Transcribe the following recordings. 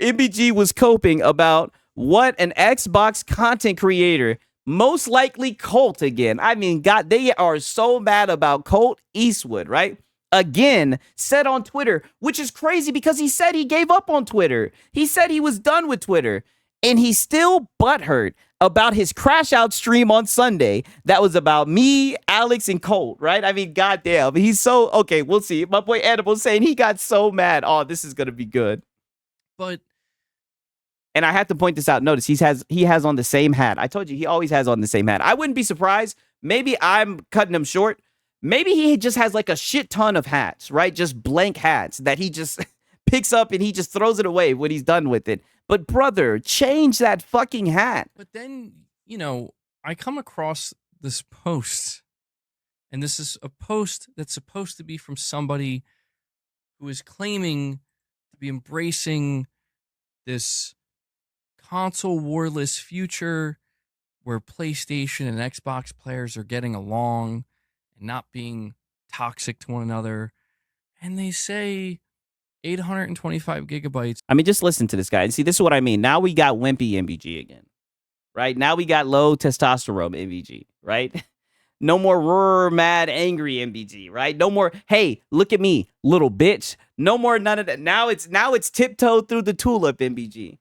MBG was coping about what an Xbox content creator, most likely Colt again. I mean, God, they are so mad about Colt Eastwood, right? Again, said on Twitter, which is crazy because he said he gave up on Twitter. He said he was done with Twitter. And he's still butthurt about his crash out stream on Sunday that was about me, Alex, and Colt, right? I mean, goddamn. He's so, okay, we'll see. My boy Edible saying he got so mad. Oh, this is going to be good. But, and I have to point this out. Notice he has on the same hat. I told you, he always has on the same hat. I wouldn't be surprised. Maybe I'm cutting him short. Maybe he just has like a shit ton of hats, right? Just blank hats that he just picks up and he just throws it away when he's done with it. But brother, change that fucking hat. But then, you know, I come across this post, and this is a post that's supposed to be from somebody who is claiming to be embracing this console warless future where PlayStation and Xbox players are getting along and not being toxic to one another. And they say 825 gigabytes. I mean, just listen to this guy. And see, this is what I mean. Now we got wimpy MBG again, right? Now we got low testosterone MBG, right? No more mad, angry MBG, right? No more, hey, look at me, little bitch. No more none of that. Now it's tiptoe through the tulip MBG.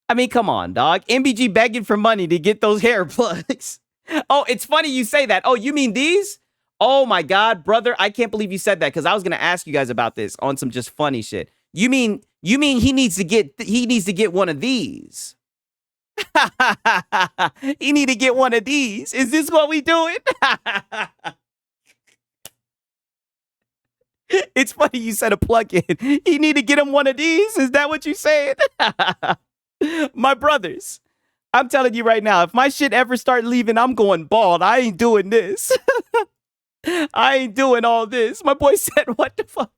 I mean, come on, dog. MBG begging for money to get those hair plugs. Oh, it's funny you say that. Oh, you mean these? Oh my God, brother, I can't believe you said that because I was gonna ask you guys about this on some just funny shit. You mean he needs to get one of these? He need to get one of these. Is this what we doing? It's funny you said a plug-in. He need to get him one of these. Is that what you saying? My brothers, I'm telling you right now, if my shit ever start leaving, I'm going bald. I ain't doing this. I ain't doing all this. My boy said, what the fuck?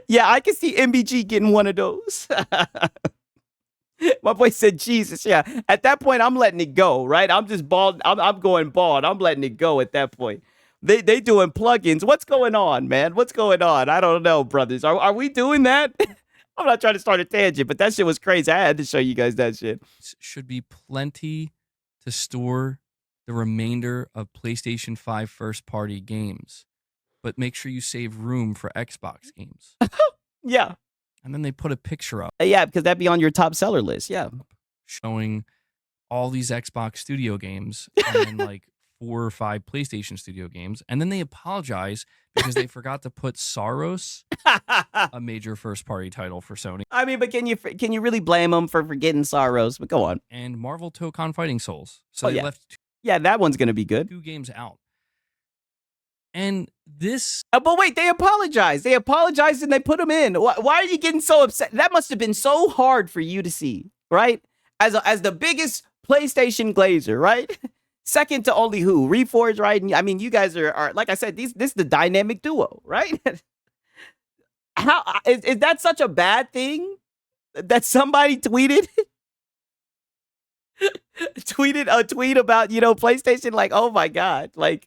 Yeah, I can see MBG getting one of those. My boy said, Jesus, yeah. At that point, I'm letting it go, right? I'm just bald. I'm going bald. I'm letting it go at that point. They doing plugins. What's going on, man? What's going on? I don't know, brothers. Are we doing that? I'm not trying to start a tangent, but that shit was crazy. I had to show you guys that shit. Should be plenty to store the remainder of PlayStation 5 first-party games, but make sure you save room for Xbox games. Yeah. And then they put a picture up. Yeah, because that'd be on your top seller list. Yeah. Showing all these Xbox Studio games and then like 4 or 5 PlayStation Studio games. And then they apologize because they forgot to put Saros, a major first-party title for Sony. I mean, but can you really blame them for forgetting Saros? But go on. And Marvel Tokon Fighting Souls. So they left yeah, that one's going to be good. 2 games out. And this... but wait, they apologized. They apologized and they put them in. Why are you getting so upset? That must have been so hard for you to see, right? As the biggest PlayStation glazer, right? Second to only who? Reforge, right? I mean, you guys are like I said, this is the dynamic duo, right? How is that such a bad thing that somebody tweeted? Tweeted a tweet about, PlayStation, like, oh my God, like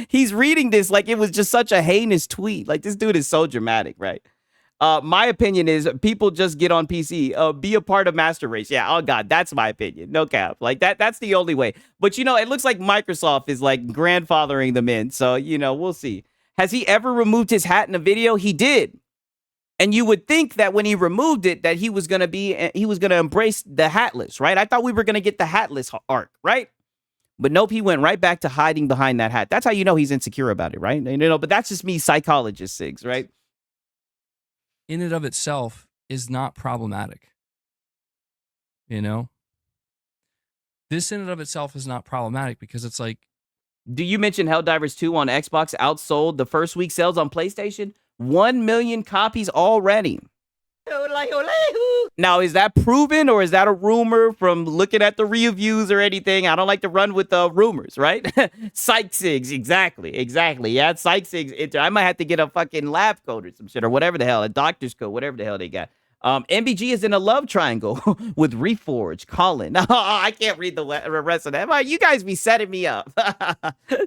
he's reading this like it was just such a heinous tweet. Like this dude is so dramatic, right? My opinion is people just get on PC, be a part of Master Race. Yeah, oh God, that's my opinion. No cap. Like that's the only way. But it looks like Microsoft is like grandfathering them in. So, we'll see. Has he ever removed his hat in a video? He did. And you would think that when he removed it, that he was going to embrace the hatless, right? I thought we were going to get the hatless arc, right? But nope, he went right back to hiding behind that hat. That's how you know he's insecure about it, right? But that's just me, psychologist Sigs, right? In and of itself is not problematic. This in and of itself is not problematic because it's like... Do you mention Helldivers 2 on Xbox outsold the first week sales on PlayStation? 1 million copies already. Now, is that proven or is that a rumor from looking at the reviews or anything? I don't like to run with rumors, right? Psych-Sigs, exactly. Yeah, it's Psych-Sigs. I might have to get a fucking lab coat or some shit or whatever the hell, a doctor's coat, whatever the hell they got. MBG is in a love triangle with Reforge, Colin. I can't read the rest of that. You guys be setting me up.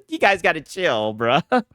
You guys got to chill, bruh.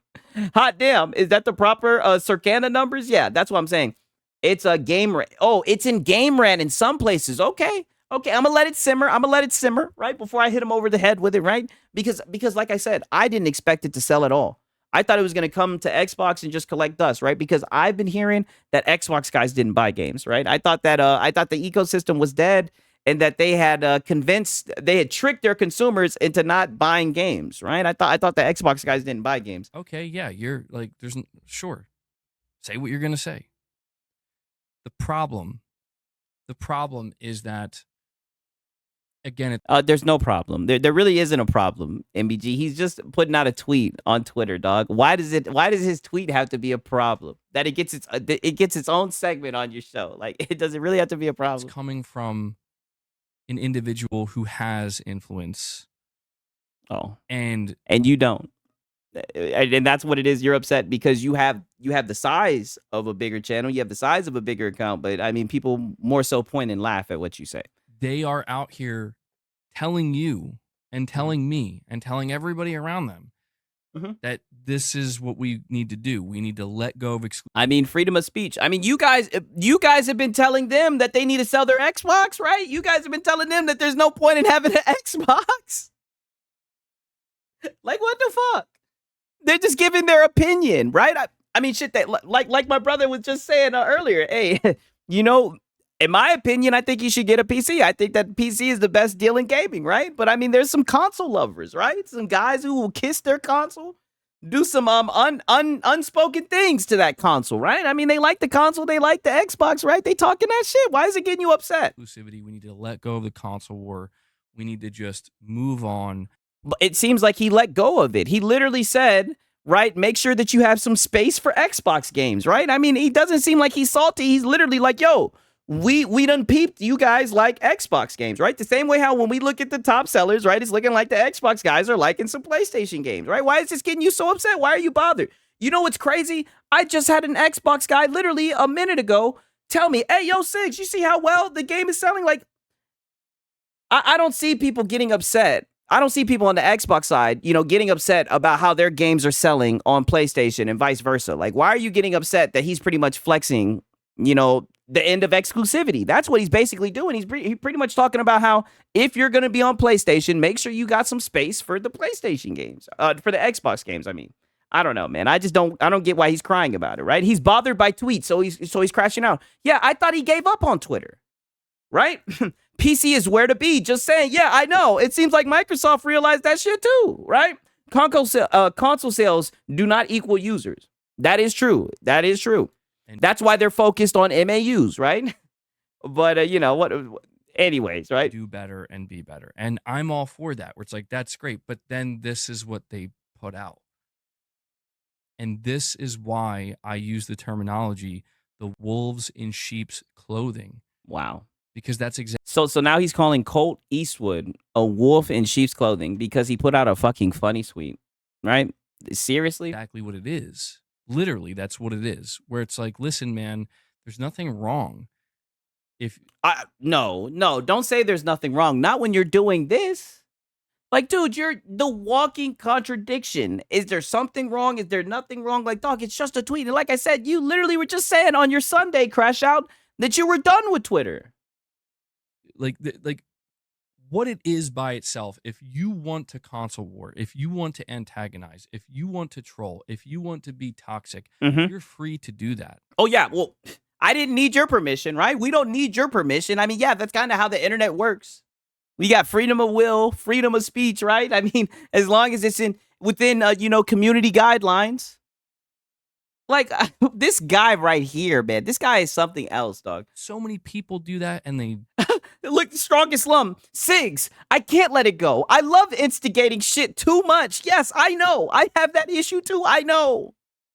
Hot damn. Is that the proper Circana numbers? Yeah, that's what I'm saying. It's a game rant. Oh, it's in game rant in some places. Okay. Okay, I'm gonna let it simmer. I'm gonna let it simmer, right? Before I hit him over the head with it, right? Because like I said, I didn't expect it to sell at all. I thought it was gonna come to Xbox and just collect dust, right? Because I've been hearing that Xbox guys didn't buy games, right? I thought the ecosystem was dead and that they had they had tricked their consumers into not buying games, right? I thought the Xbox guys didn't buy games. Okay, yeah, you're like, sure, say what you're gonna say. The problem is that, again, There's no problem. There really isn't a problem. MBG. He's just putting out a tweet on Twitter, dog. Why does his tweet have to be a problem? That it gets its own segment on your show. Like, it doesn't really have to be a it's problem. coming from an individual who has influence. Oh, and you don't. And that's what it is. You're upset because you have the size of a bigger channel. You have the size of a bigger account. But I mean, people more so point and laugh at what you say. They are out here telling you and telling me and telling everybody around them that this is what we need to do. We need to let go of exclusivity. I mean, freedom of speech. I mean, you guys have been telling them that they need to sell their Xbox, right? You guys have been telling them that there's no point in having an Xbox. Like, what the fuck? They're just giving their opinion, right? I mean, shit. That like my brother was just saying earlier. Hey, in my opinion, I think you should get a PC. I think that PC is the best deal in gaming, right? But I mean, there's some console lovers, right? Some guys who will kiss their console, do some unspoken things to that console, right? I mean, they like the console, they like the Xbox, right? They talking that shit. Why is it getting you upset? Exclusivity. We need to let go of the console war. We need to just move on. But it seems like he let go of it. He literally said, right, make sure that you have some space for Xbox games, right? I mean, he doesn't seem like he's salty. He's literally like, yo, we done peeped you guys like Xbox games, right? The same way how when we look at the top sellers, right, it's looking like the Xbox guys are liking some PlayStation games, right? Why is this getting you so upset? Why are you bothered? You know what's crazy? I just had an Xbox guy literally a minute ago tell me, hey, yo, Sigs, you see how well the game is selling? Like, I don't see people getting upset. I don't see people on the Xbox side, getting upset about how their games are selling on PlayStation and vice versa. Like, why are you getting upset that he's pretty much flexing, the end of exclusivity? That's what he's basically doing. He's pretty much talking about how if you're going to be on PlayStation, make sure you got some space for the PlayStation games, for the Xbox games. I mean, I don't know, man. I don't get why he's crying about it, right? He's bothered by tweets, so he's crashing out. Yeah, I thought he gave up on Twitter, right? PC is where to be. Just saying, yeah, I know. It seems like Microsoft realized that shit too, right? Console sales do not equal users. That is true. That is true. And that's why they're focused on MAUs, right? But what? Anyways, right? Do better and be better, and I'm all for that. Where it's like, that's great, but then this is what they put out, and this is why I use the terminology "the wolves in sheep's clothing." Wow. Because that's exactly so now he's calling Colt Eastwood a wolf in sheep's clothing because he put out a fucking funny tweet, right? Seriously? Exactly what it is. Literally, that's what it is. Where it's like, listen, man, there's nothing wrong. No, don't say there's nothing wrong. Not when you're doing this. Like, dude, you're the walking contradiction. Is there something wrong? Is there nothing wrong? Like, dog, it's just a tweet. And like I said, you literally were just saying on your Sunday crash out that you were done with Twitter. Like what it is by itself. If you want to console war, if you want to antagonize, if you want to troll, if you want to be toxic, you're free to do that. Oh yeah, well, I didn't need your permission, right? We don't need your permission. I mean, yeah, that's kind of how the internet works. We got freedom of will, freedom of speech, right? I mean, as long as it's within community guidelines. Like, this guy right here, man. This guy is something else, dog. So many people do that, and they look, the strongest slum. Sigs, I can't let it go. I love instigating shit too much. Yes, I know. I have that issue too. I know.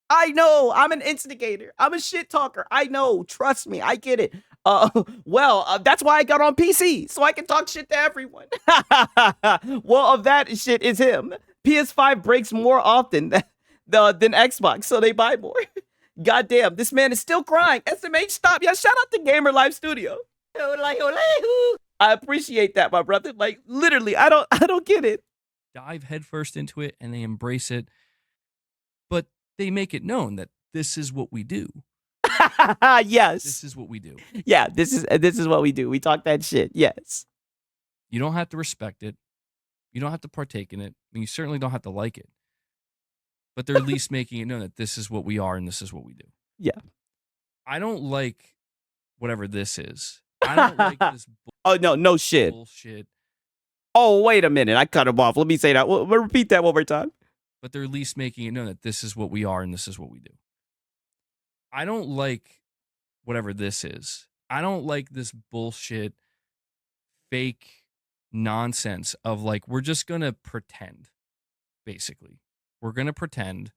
I'm an instigator. I'm a shit talker. I know. Trust me. I get it. That's why I got on PC, so I can talk shit to everyone. Well, of that shit is him. PS5 breaks more often than Xbox, so they buy more. Goddamn, this man is still crying. SMH, stop. Yeah, shout out to Gamer Live Studio. I appreciate that, my brother. Like, literally, I don't get it. Dive headfirst into it and they embrace it, but they make it known that this is what we do. Yes. This is what we do. Yeah, this is what we do. We talk that shit. Yes. You don't have to respect it. You don't have to partake in it. And you certainly don't have to like it. But they're at least making it known that this is what we are and this is what we do. Yeah. I don't like whatever this is. I don't like this Oh, no shit. bullshit. Oh, wait a minute. I cut him off. Let me say that. We'll repeat that one more time. But they're at least making it known that this is what we are and this is what we do. I don't like whatever this is. I don't like this bullshit, fake nonsense of like, we're just going to pretend, basically. We're going to pretend,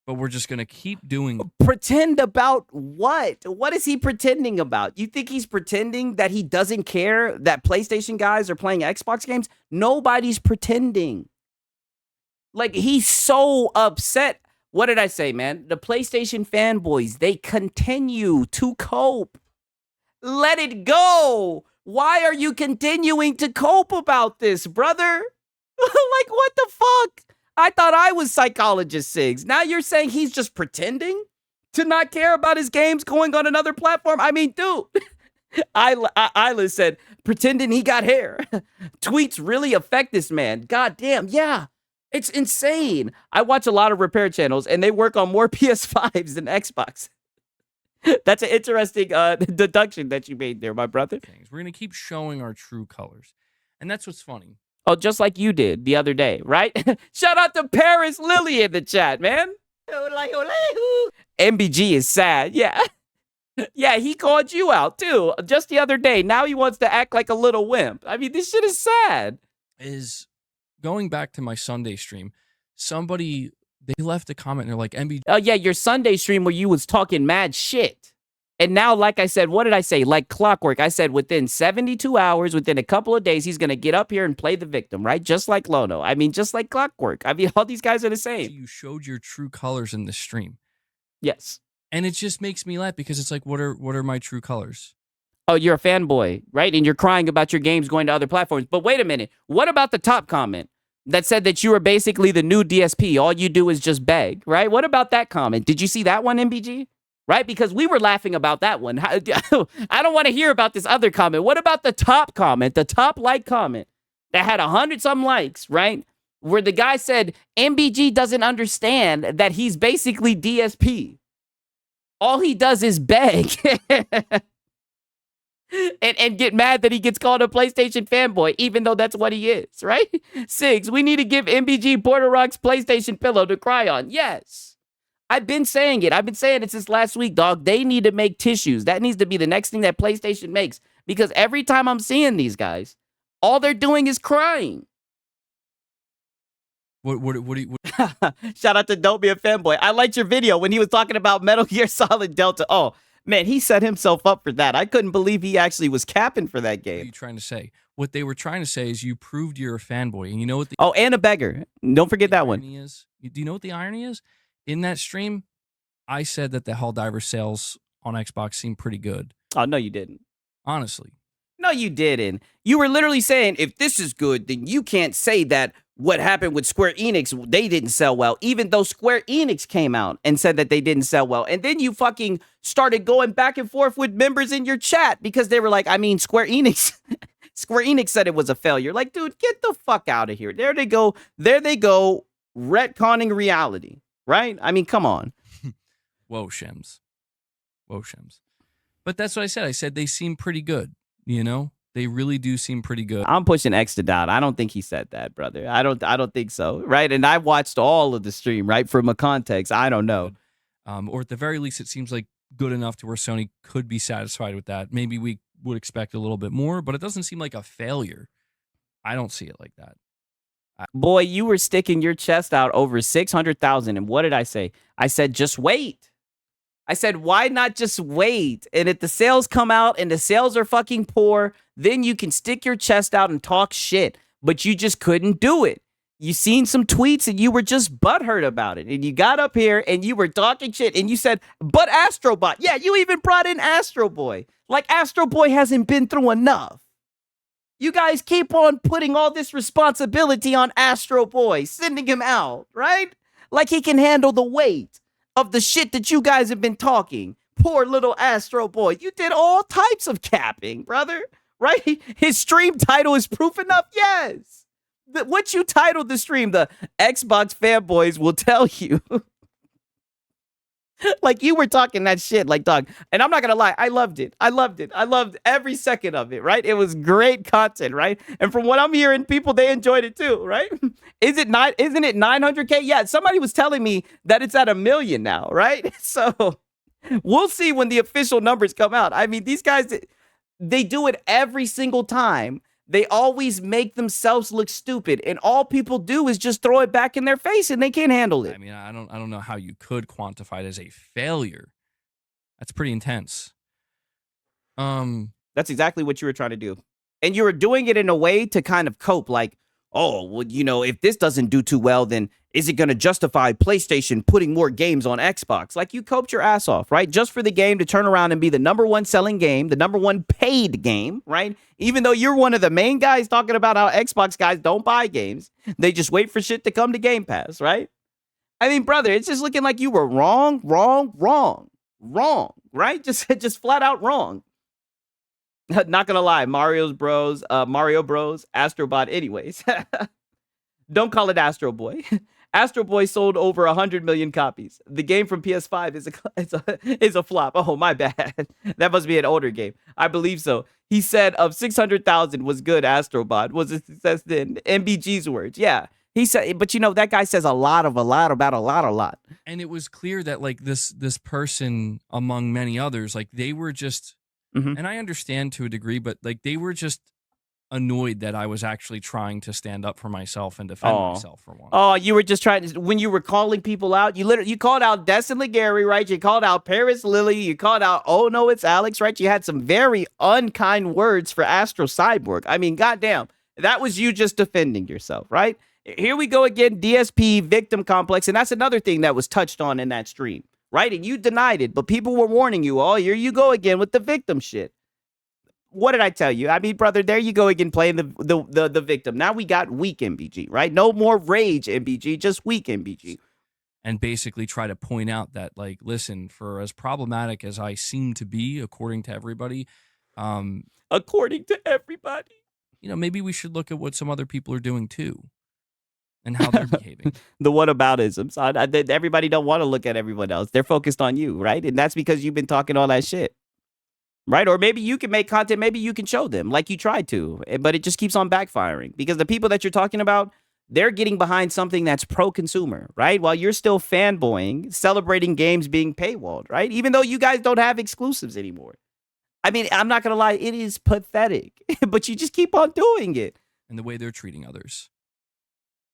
but we're just going to keep doing. Pretend about what? What is he pretending about? You think he's pretending that he doesn't care that PlayStation guys are playing Xbox games? Nobody's pretending. Like, he's so upset. What did I say, man? The PlayStation fanboys, they continue to cope. Let it go. Why are you continuing to cope about this, brother? Like, what the fuck? I thought I was psychologist Siggs. Now you're saying he's just pretending to not care about his games going on another platform? I mean, dude. Isla said, pretending he got hair. Tweets really affect this man. God damn, yeah. It's insane. I watch a lot of repair channels, and they work on more PS5s than Xbox. That's an interesting deduction that you made there, my brother. We're going to keep showing our true colors. And that's what's funny. Oh, just like you did the other day, right? Shout out to Paris Lily in the chat, man. MBG is sad, yeah. Yeah, he called you out, too, just the other day. Now he wants to act like a little wimp. I mean, this shit is sad. Is going back to my Sunday stream, somebody, they left a comment and they're like, MBG. Oh, yeah, your Sunday stream where you was talking mad shit. And now, like I said, what did I say? Like clockwork. I said within 72 hours, within a couple of days, he's going to get up here and play the victim, right? Just like Lono. I mean, just like clockwork. I mean, all these guys are the same. You showed your true colors in the stream. Yes. And it just makes me laugh because it's like, what are my true colors? Oh, you're a fanboy, right? And you're crying about your games going to other platforms. But wait a minute. What about the top comment that said that you are basically the new DSP? All you do is just beg, right? What about that comment? Did you see that one, MBG? Right? Because we were laughing about that one. I don't want to hear about this other comment. What about the top comment, the top like comment that had 100-some likes, right? Where the guy said, MBG doesn't understand that he's basically DSP. All he does is beg and get mad that he gets called a PlayStation fanboy, even though that's what he is, right? Siggs, we need to give MBG Porter Rock's PlayStation pillow to cry on. Yes. I've been saying it. I've been saying it since last week, dog. They need to make tissues. That needs to be the next thing that PlayStation makes. Because every time I'm seeing these guys, all they're doing is crying. What do you... Shout out to Don't Be a Fanboy. I liked your video when he was talking about Metal Gear Solid Delta. Oh, man, he set himself up for that. I couldn't believe he actually was capping for that game. What are you trying to say? What they were trying to say is you proved you're a fanboy. And you know what the... Oh, and a beggar. Don't forget that one. Is? Do you know what the irony is? In that stream, I said that the Helldiver sales on Xbox seemed pretty good. Oh, no, you didn't. Honestly. No, you didn't. You were literally saying, if this is good, then you can't say that what happened with Square Enix, they didn't sell well, even though Square Enix came out and said that they didn't sell well. And then you fucking started going back and forth with members in your chat because they were like, I mean, Square Enix said it was a failure. Like, dude, get the fuck out of here. There they go, retconning reality. Right? I mean, come on. Whoa, Shems. But that's what I said. I said they seem pretty good, you know? They really do seem pretty good. I'm pushing X to doubt. I don't think he said that, brother. I don't think so. Right? And I watched all of the stream, right? From a context. I don't know. Or at the very least, it seems like good enough to where Sony could be satisfied with that. Maybe we would expect a little bit more, but it doesn't seem like a failure. I don't see it like that. Boy, you were sticking your chest out over 600,000. And what did I say? I said, just wait. I said, why not just wait? And if the sales come out and the sales are fucking poor, then you can stick your chest out and talk shit. But you just couldn't do it. You seen some tweets and you were just butthurt about it. And you got up here and you were talking shit and you said, but Astrobot. Yeah, you even brought in Astro Boy. Like Astro Boy hasn't been through enough. You guys keep on putting all this responsibility on Astro Boy, sending him out, right? Like he can handle the weight of the shit that you guys have been talking Poor little Astro Boy. You did all types of capping, brother. Right? His stream title is proof enough. Yes. What you titled the stream, the Xbox fanboys will tell you. Like you were talking that shit, like dog. And I'm not gonna lie, I loved it. I loved it. I loved every second of it. Right? It was great content. Right? And from what I'm hearing, people they enjoyed it too. Right? Isn't it 900K? Yeah. Somebody was telling me that it's at 1 million now. Right? So we'll see when the official numbers come out. I mean, these guys, they do it every single time. They always make themselves look stupid, and all people do is just throw it back in their face, and they can't handle it. I mean, I don't know how you could quantify it as a failure. That's pretty intense. That's exactly what you were trying to do, and you were doing it in a way to kind of cope. Like, oh, well, you know, if this doesn't do too well, then is it going to justify PlayStation putting more games on Xbox? Like you coped your ass off, right? Just for the game to turn around and be the #1 selling game, the #1 paid game, right? Even though you're one of the main guys talking about how Xbox guys don't buy games. They just wait for shit to come to Game Pass, right? I mean, brother, it's just looking like you were wrong, right? Just flat out wrong. Not gonna lie, Mario Bros, Astrobot. Anyways, don't call it Astro Boy. Astro Boy sold over 100 million copies. The game from PS5 is a flop. Oh, my bad. That must be an older game. I believe so. He said of 600,000 was good. Astrobot was a success then. MBG's words. Yeah. He said, but you know, that guy says a lot about a lot. And it was clear that like this person, among many others, like they were just, and I understand to a degree, but like they were just annoyed that I was actually trying to stand up for myself and defend myself for once. Oh, you were just trying to, when you were calling people out, you called out Destin Legary, right? You called out Paris Lily. You called out, oh no, it's Alex, right? You had some very unkind words for Astro Cyborg. I mean, goddamn, that was you just defending yourself, right? Here we go again, DSP victim complex. And that's another thing that was touched on in that stream, right? And you denied it, but people were warning you, oh, here you go again with the victim shit. What did I tell you? I mean, brother, there you go again playing the victim. Now we got weak MBG, right? No more rage MBG, just weak MBG. And basically try to point out that, like, listen, for as problematic as I seem to be, according to everybody, you know, maybe we should look at what some other people are doing too and how they're behaving. The whataboutisms. Everybody don't want to look at everyone else. They're focused on you, right? And that's because you've been talking all that shit. Right? Or maybe you can make content, maybe you can show them like you tried to, but it just keeps on backfiring because the people that you're talking about, they're getting behind something that's pro-consumer, right? While you're still fanboying, celebrating games being paywalled, right? Even though you guys don't have exclusives anymore. I mean, I'm not going to lie, it is pathetic, but you just keep on doing it. And the way they're treating others,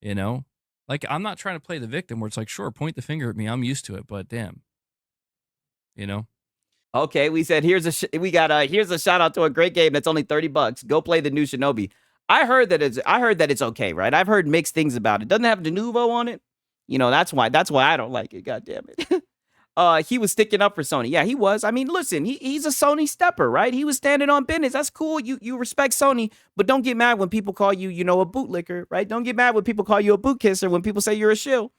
you know? Like, I'm not trying to play the victim where it's like, sure, point the finger at me. I'm used to it, but damn, you know? Okay, we said here's a shout out to a great game that's only $30. Go play the new Shinobi. I heard that it's okay, right? I've heard mixed things about it. Doesn't have De Nouveau on it. You know, that's why I don't like it. God damn it. He was sticking up for Sony. Yeah, he was. I mean, listen, he's a Sony stepper, right? He was standing on business. That's cool. You respect Sony, but don't get mad when people call you, you know, a bootlicker, right? Don't get mad when people call you a boot kisser, when people say you're a shill.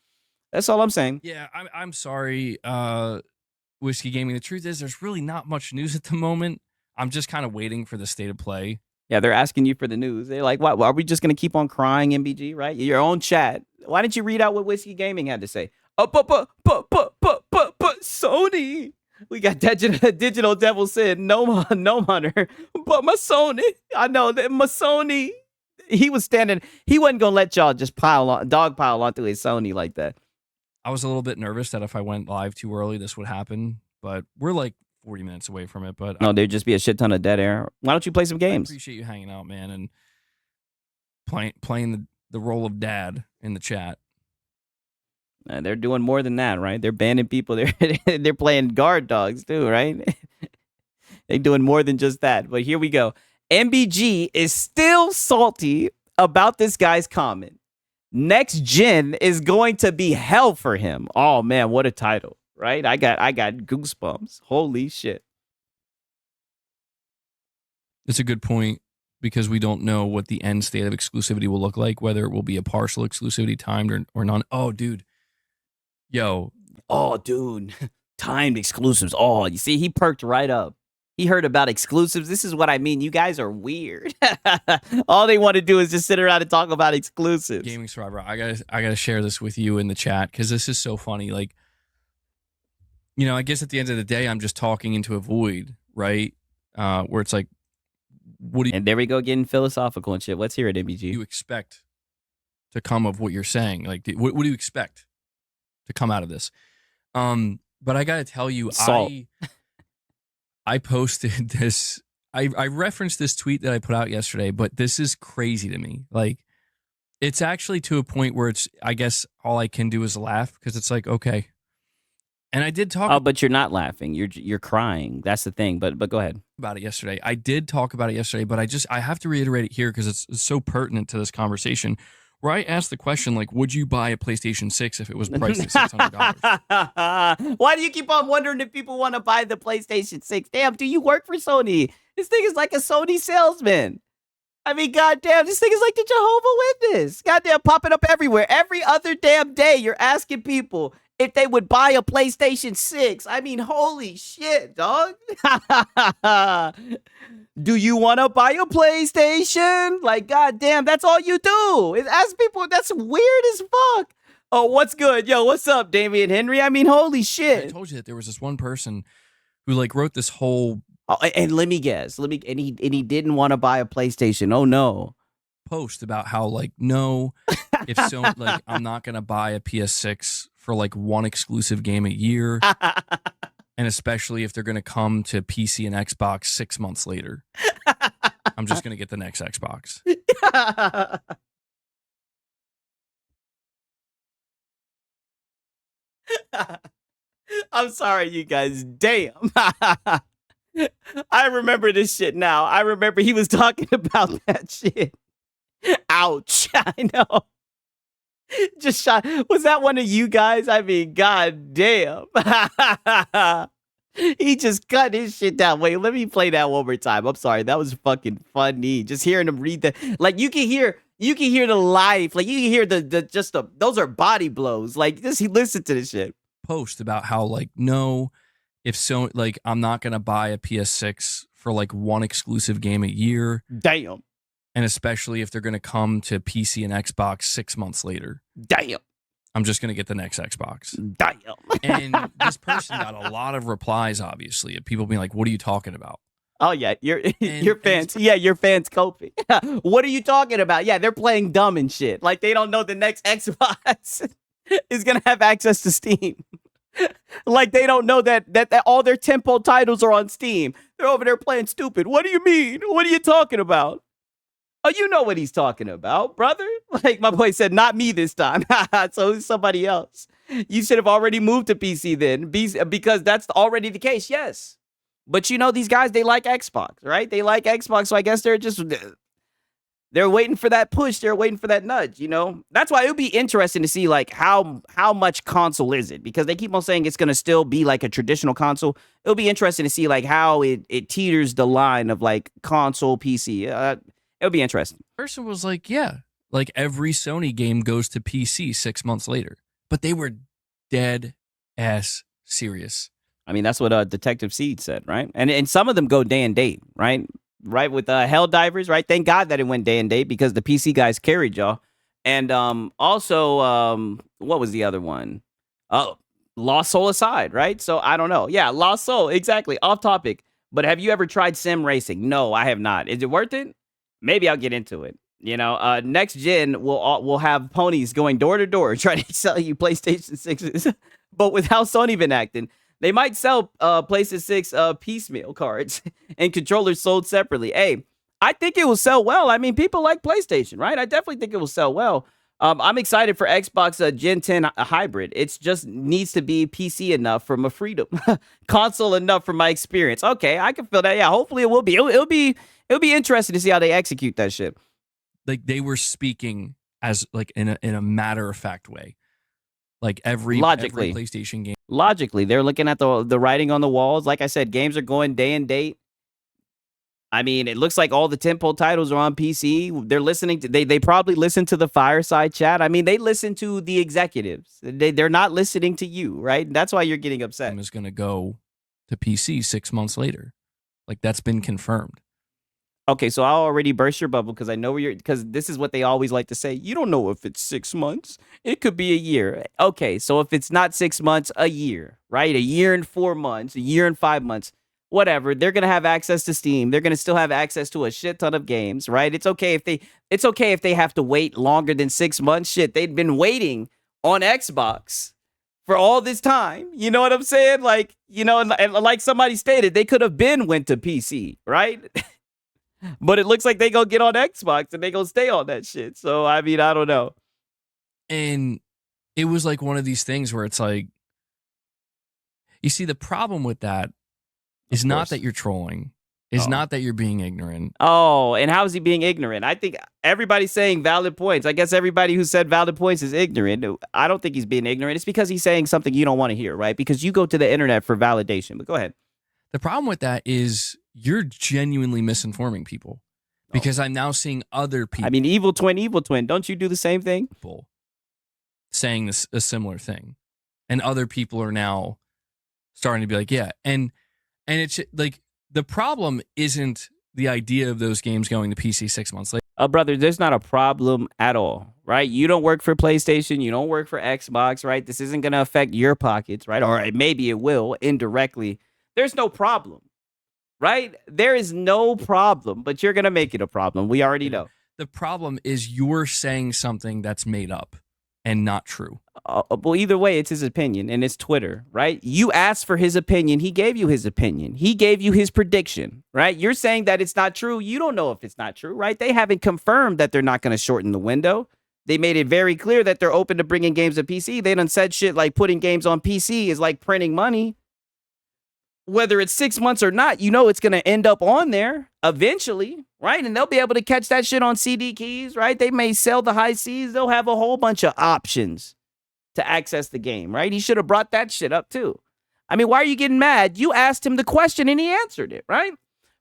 That's all I'm saying. Yeah, I'm sorry. Whiskey Gaming. The truth is, there's really not much news at the moment. I'm just kind of waiting for the state of play. Yeah, they're asking you for the news. They're like, what? Are we just going to keep on crying, MBG, right? Your own chat. Why didn't you read out what Whiskey Gaming had to say? Sony. We got Digital Devil said, no hunter, but my Sony. I know that my Sony. He was standing. He wasn't going to let y'all just pile onto his Sony like that. I was a little bit nervous that if I went live too early, this would happen, but we're like 40 minutes away from it. But no, there'd just be a shit ton of dead air. Why don't you play some games? I appreciate you hanging out, man, and playing the role of dad in the chat. They're doing more than that, right? They're banning people. They're playing guard dogs too, right? They're doing more than just that. But here we go. MBG is still salty about this guy's comment. Next gen is going to be hell for him. Oh man, what a title, right? I got goosebumps. Holy shit. It's a good point because we don't know what the end state of exclusivity will look like, whether it will be a partial exclusivity timed or none. Oh, dude. Yo. Oh, dude. Timed exclusives. Oh, you see, he perked right up. He heard about exclusives. This is what I mean. You guys are weird. All they want to do is just sit around and talk about exclusives. Gaming Survivor, I gotta share this with you in the chat because this is so funny. Like, you know, I guess at the end of the day, I'm just talking into a void, right? Where it's like, what do And there we go, getting philosophical and shit. Let's hear it, MBG. you expect to come of what you're saying? Like, what do you expect to come out of this? But I gotta tell you, Salt. I posted this. I referenced this tweet that I put out yesterday, but this is crazy to me. Like, it's actually to a point where it's, I guess all I can do is laugh because it's like, okay. And I did talk. Oh, but you're not laughing. You're crying. That's the thing. But go ahead. About it yesterday. I did talk about it yesterday, but I have to reiterate it here because it's so pertinent to this conversation. Where I asked the question, like, would you buy a PlayStation 6 if it was priced at $600? Why do you keep on wondering if people want to buy the PlayStation 6? Damn, do you work for Sony? This thing is like a Sony salesman. I mean, goddamn, this thing is like the Jehovah's Witness. Goddamn, popping up everywhere. Every other damn day, you're asking people if they would buy a PlayStation 6. I mean, holy shit, dog. Do you want to buy a PlayStation? Like, goddamn, that's all you do is ask people. That's weird as fuck. Oh, what's good? Yo, what's up, Damian Henry? I mean, holy shit. I told you that there was this one person who like wrote this whole and let me guess. And he didn't want to buy a PlayStation. Oh no. Post about how like, no, if so, like, I'm not gonna buy a PS6 for like one exclusive game a year. And especially if they're going to come to PC and Xbox 6 months later. I'm just going to get the next Xbox. I'm sorry, you guys. Damn. I remember this shit now. I remember he was talking about that shit. Ouch. I know. Just shot. Was that one of you guys? I mean, god damn. He just cut his shit down. Wait, let me play that one more time. I'm sorry. That was fucking funny. Just hearing him read the, like, you can hear the life. Like, you can hear the those are body blows. Like, just listen to this shit. Post about how like, no, if so, like, I'm not going to buy a PS6 for like one exclusive game a year. Damn. And especially if they're going to come to PC and Xbox 6 months later. Damn. I'm just going to get the next Xbox. Damn. And this person got a lot of replies, obviously, of people being like, what are you talking about? Oh, yeah. Your fans. Yeah, your fans coping. What are you talking about? Yeah, they're playing dumb and shit. Like, they don't know the next Xbox is going to have access to Steam. Like, they don't know that all their tempo titles are on Steam. They're over there playing stupid. What do you mean? What are you talking about? Oh, you know what he's talking about, brother. Like my boy said, not me this time. So it's somebody else. You should have already moved to PC then, because that's already the case, yes. But you know, these guys, they like Xbox, right? They like Xbox, so I guess they're waiting for that push. They're waiting for that nudge, you know? That's why it would be interesting to see, like, how much console is it? Because they keep on saying it's going to still be, like, a traditional console. It'll be interesting to see, like, how it teeters the line of, like, console, PC. It'll be interesting. Person was like, yeah, like every Sony game goes to PC 6 months later. But they were dead ass serious. I mean, that's what Detective Seed said, right? And some of them go day and date, right? Right, with Helldivers, right? Thank God that it went day and date because the PC guys carried y'all. And also, what was the other one? Lost Soul Aside, right? So I don't know. Yeah, Lost Soul, exactly. Off topic. But have you ever tried sim racing? No, I have not. Is it worth it? Maybe I'll get into it. You know, next gen we'll have ponies going door to door trying to sell you PlayStation 6s. But with how Sony been acting, they might sell PlayStation 6 piecemeal cards and controllers sold separately. Hey, I think it will sell well. I mean, people like PlayStation, right? I definitely think it will sell well. I'm excited for Xbox Gen 10 hybrid. It just needs to be PC enough for my freedom, console enough for my experience. Okay, I can feel that. Yeah, hopefully it will be. It'll be interesting to see how they execute that shit. Like they were speaking as like in a matter of fact way, like every PlayStation game. Logically, they're looking at the writing on the walls. Like I said, games are going day and date. I mean, it looks like all the tentpole titles are on PC. They're listening to they probably listen to the fireside chat. I mean, they listen to the executives. They're not listening to you, right? That's why you're getting upset. Is going to go to PC 6 months later. Like, that's been confirmed. Okay, so I'll already burst your bubble because I know where you're, because this is what they always like to say. You don't know if it's 6 months. It could be a year. Okay, so if it's not 6 months, a year, right? A year and 4 months, a year and 5 months, whatever. They're gonna have access to Steam. They're gonna still have access to a shit ton of games, right? It's okay if they have to wait longer than 6 months. Shit, they'd been waiting on Xbox for all this time. You know what I'm saying? Like, you know, and like somebody stated, they could have been went to PC, right? But it looks like they gonna get on Xbox and they gonna stay on that shit. So I mean, I don't know. And it was like one of these things where it's like, you see, the problem with that is not that you're trolling, is not that you're being ignorant. Oh, and how is he being ignorant? I think everybody's saying valid points. I guess everybody who said valid points is ignorant. I don't think he's being ignorant. It's because he's saying something you don't want to hear, right? Because you go to the internet for validation. But go ahead. The problem with that is you're genuinely misinforming people, because I'm now seeing other people. I mean, evil twin. Don't you do the same thing? Saying a similar thing, and other people are now starting to be like, yeah. And it's like, the problem isn't the idea of those games going to PC 6 months later. Brother, there's not a problem at all, right? You don't work for PlayStation. You don't work for Xbox, right? This isn't going to affect your pockets, right? Or maybe it will indirectly. There's no problem, right? There is no problem, but you're going to make it a problem. We already know. The problem is you're saying something that's made up and not true. Well, either way, it's his opinion, and it's Twitter, right? You asked for his opinion. He gave you his opinion. He gave you his prediction, right? You're saying that it's not true. You don't know if it's not true, right? They haven't confirmed that they're not going to shorten the window. They made it very clear that they're open to bringing games to PC. They done said shit like putting games on PC is like printing money. Whether it's 6 months or not, you know it's going to end up on there eventually, right? And they'll be able to catch that shit on CD keys, right? They may sell the high Cs. They'll have a whole bunch of options to access the game, right? He should have brought that shit up too. I mean, why are you getting mad? You asked him the question and he answered it, right?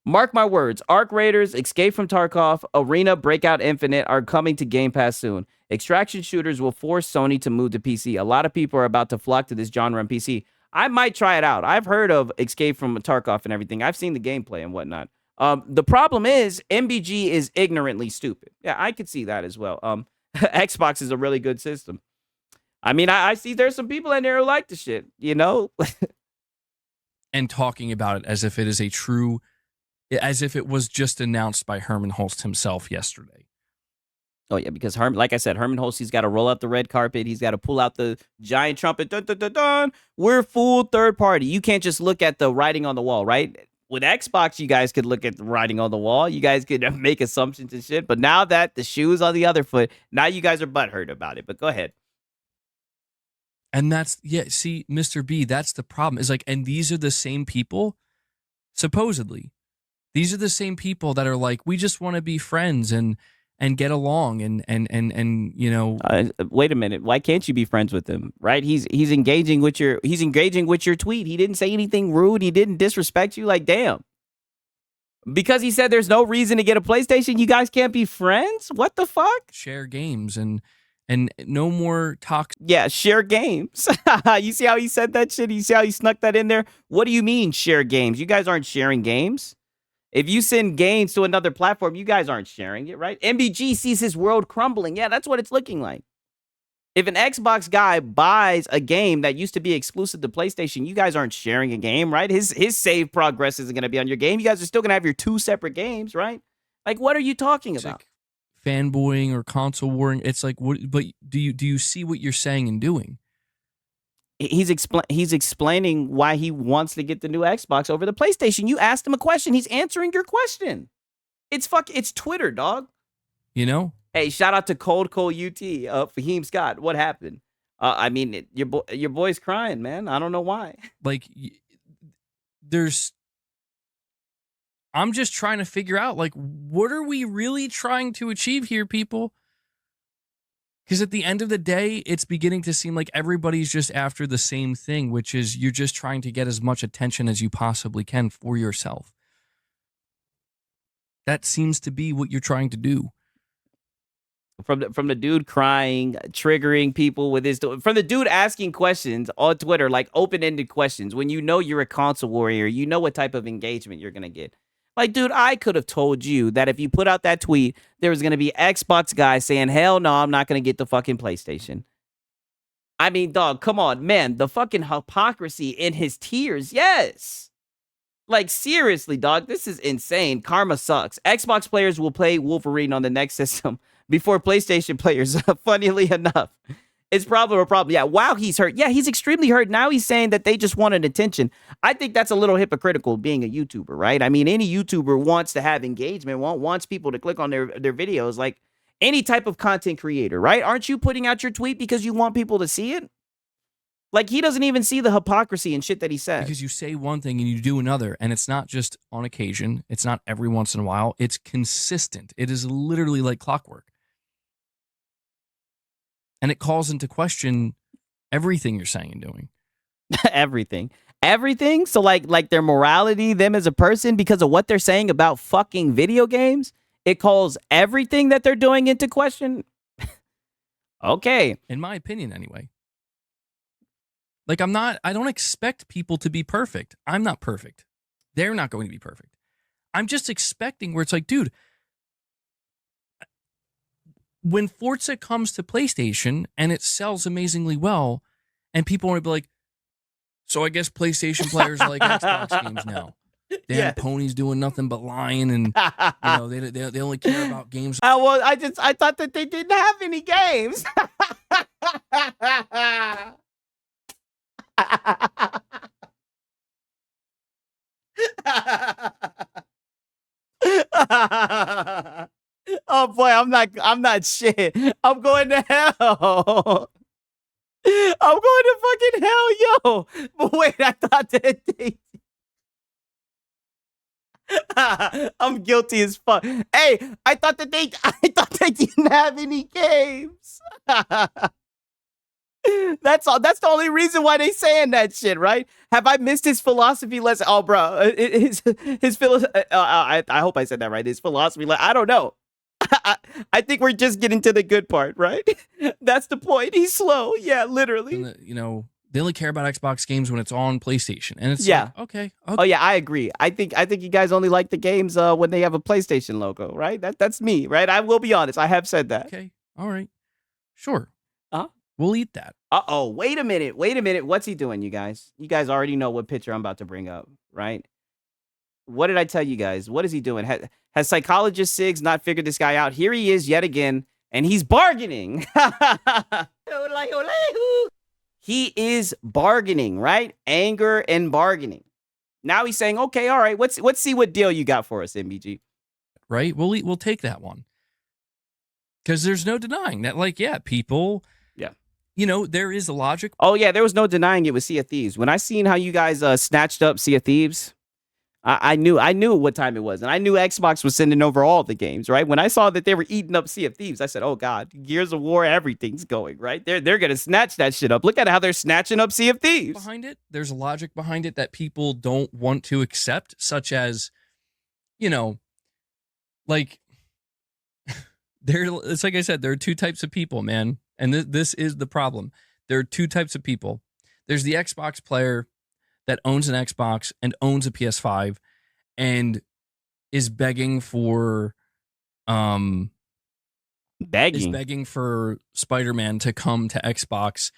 Mark my words. Arc Raiders, Escape from Tarkov, Arena, Breakout Infinite are coming to Game Pass soon. Extraction shooters will force Sony to move to PC. A lot of people are about to flock to this genre on PC. I might try it out. I've heard of Escape from Tarkov and everything. I've seen the gameplay and whatnot. The problem is MBG is ignorantly stupid. Yeah, I could see that as well. Xbox is a really good system. I mean, I see there's some people in there who like the shit, you know? And talking about it as if it is as if it was just announced by Herman Holst himself yesterday. Oh, yeah, because like I said, Herman Holst, he's got to roll out the red carpet. He's got to pull out the giant trumpet. Dun, dun, dun, dun. We're full third party. You can't just look at the writing on the wall, right? With Xbox, you guys could look at the writing on the wall. You guys could make assumptions and shit. But now that the shoe's on the other foot, now you guys are butthurt about it. But go ahead. And see, Mr. B, that's the problem. Is like, and these are the same people, supposedly. These are the same people that are like, we just want to be friends and get along and you know. Wait a minute. Why can't you be friends with him? Right? He's engaging with your tweet. He didn't say anything rude. He didn't disrespect you. Like, damn. Because he said there's no reason to get a PlayStation, you guys can't be friends? What the fuck? Share games and no more toxic. Yeah, share games. You see how he said that shit? You see how he snuck that in there? What do you mean share games? You guys aren't sharing games. If you send games to another platform, you guys aren't sharing it, right? MBG sees his world crumbling. Yeah, that's what it's looking like. If an Xbox guy buys a game that used to be exclusive to PlayStation, you guys aren't sharing a game, right? His save progress isn't going to be on your game. You guys are still going to have your two separate games, right? Like, what are you talking about? Like fanboying or console warring. It's like, what? But do you see what you're saying and doing? He's explaining why he wants to get the new Xbox over the PlayStation. You asked him a question. He's answering your question. It's Twitter, dog. You know? Hey, shout out to Cold UT, Fahim Scott. What happened? I mean, your boy's crying, man. I don't know why. Like, I'm just trying to figure out, like, what are we really trying to achieve here, people? Because at the end of the day, it's beginning to seem like everybody's just after the same thing, which is you're just trying to get as much attention as you possibly can for yourself. That seems to be what you're trying to do. From the dude crying, triggering people with his, from the dude asking questions on Twitter, like open-ended questions, when you know you're a console warrior, you know what type of engagement you're gonna get. Like, dude, I could have told you that if you put out that tweet, there was gonna be Xbox guys saying, hell no, I'm not gonna get the fucking PlayStation. I mean, dog, come on, man. The fucking hypocrisy in his tears. Yes. Like, seriously, dog, this is insane. Karma sucks. Xbox players will play Wolverine on the next system before PlayStation players, funnily enough. It's probably a problem. Yeah, wow, he's hurt. Yeah, he's extremely hurt. Now he's saying that they just wanted attention. I think that's a little hypocritical being a YouTuber, right? I mean, any YouTuber wants to have engagement, wants people to click on their videos, like any type of content creator, right? Aren't you putting out your tweet because you want people to see it? Like, he doesn't even see the hypocrisy and shit that he says. Because you say one thing and you do another, and it's not just on occasion. It's not every once in a while. It's consistent. It is literally like clockwork. And it calls into question everything you're saying and doing. Everything. So like their morality, them as a person, because of what they're saying about fucking video games, it calls everything that they're doing into question. Okay. In my opinion, anyway. Like, I don't expect people to be perfect. I'm not perfect. They're not going to be perfect. I'm just expecting where it's like, dude, when Forza comes to PlayStation and it sells amazingly well, and people want to be like, so I guess PlayStation players are like Xbox games now. Damn, ponies doing nothing but lying, and they only care about games. Well, I thought that they didn't have any games. Oh boy, I'm not shit. I'm going to hell. I'm going to fucking hell, yo. But wait, I thought that they I'm guilty as fuck. Hey, I thought they didn't have any games. That's all. That's the only reason why they saying that shit, right? Have I missed his philosophy lesson? Oh, bro, his philosophy. I hope I said that right. His philosophy. I don't know. I think we're just getting to the good part, right? That's the point. He's slow. Yeah, literally. They only care about Xbox games when it's on PlayStation, and it's like, okay. Oh yeah, I agree. I think you guys only like the games when they have a PlayStation logo, right? That's me, right? I will be honest. I have said that. Okay, all right, sure. We'll eat that. Uh-oh, wait a minute. What's he doing, you guys? You guys already know what picture I'm about to bring up, right? What did I tell you guys? What is he doing? Has psychologist Siggs not figured this guy out? Here he is yet again, and he's bargaining. He is bargaining, right? Anger and bargaining. Now he's saying, okay, all right, let's see what deal you got for us, MBG. Right? We'll take that one. Because there's no denying that, like, yeah, people... there is a logic. Oh, yeah, there was no denying it with Sea of Thieves. When I seen how you guys snatched up Sea of Thieves, I knew what time it was. And I knew Xbox was sending over all the games, right? When I saw that they were eating up Sea of Thieves, I said, oh, God, Gears of War, everything's going, right? They're going to snatch that shit up. Look at how they're snatching up Sea of Thieves. Behind it, there's a logic behind it that people don't want to accept, such as, like, it's like I said, there are two types of people, man. And this is the problem. There are two types of people. There's the Xbox player that owns an Xbox and owns a PS5 and is begging for begging for Spider-Man to come to Xbox.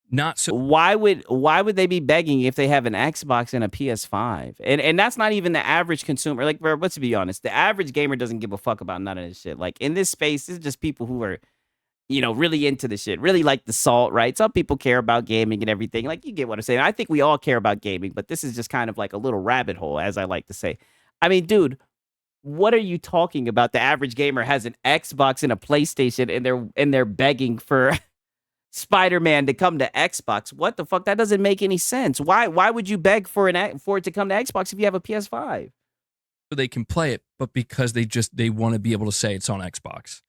Not so. Why would they be begging if they have an Xbox and a PS5? And that's not even the average consumer. Like, bro, let's be honest. The average gamer doesn't give a fuck about none of this shit. Like, in this space, this is just people who are, really into the shit, really like the salt, right? Some people care about gaming and everything. Like, you get what I'm saying. I think we all care about gaming, but this is just kind of like a little rabbit hole, as I like to say. I mean, dude, what are you talking about? The average gamer has an Xbox and a PlayStation, and they're begging for Spider-Man to come to Xbox. What the fuck? That doesn't make any sense. Why would you beg for it to come to Xbox if you have a PS5? So they can play it, but because they want to be able to say it's on Xbox.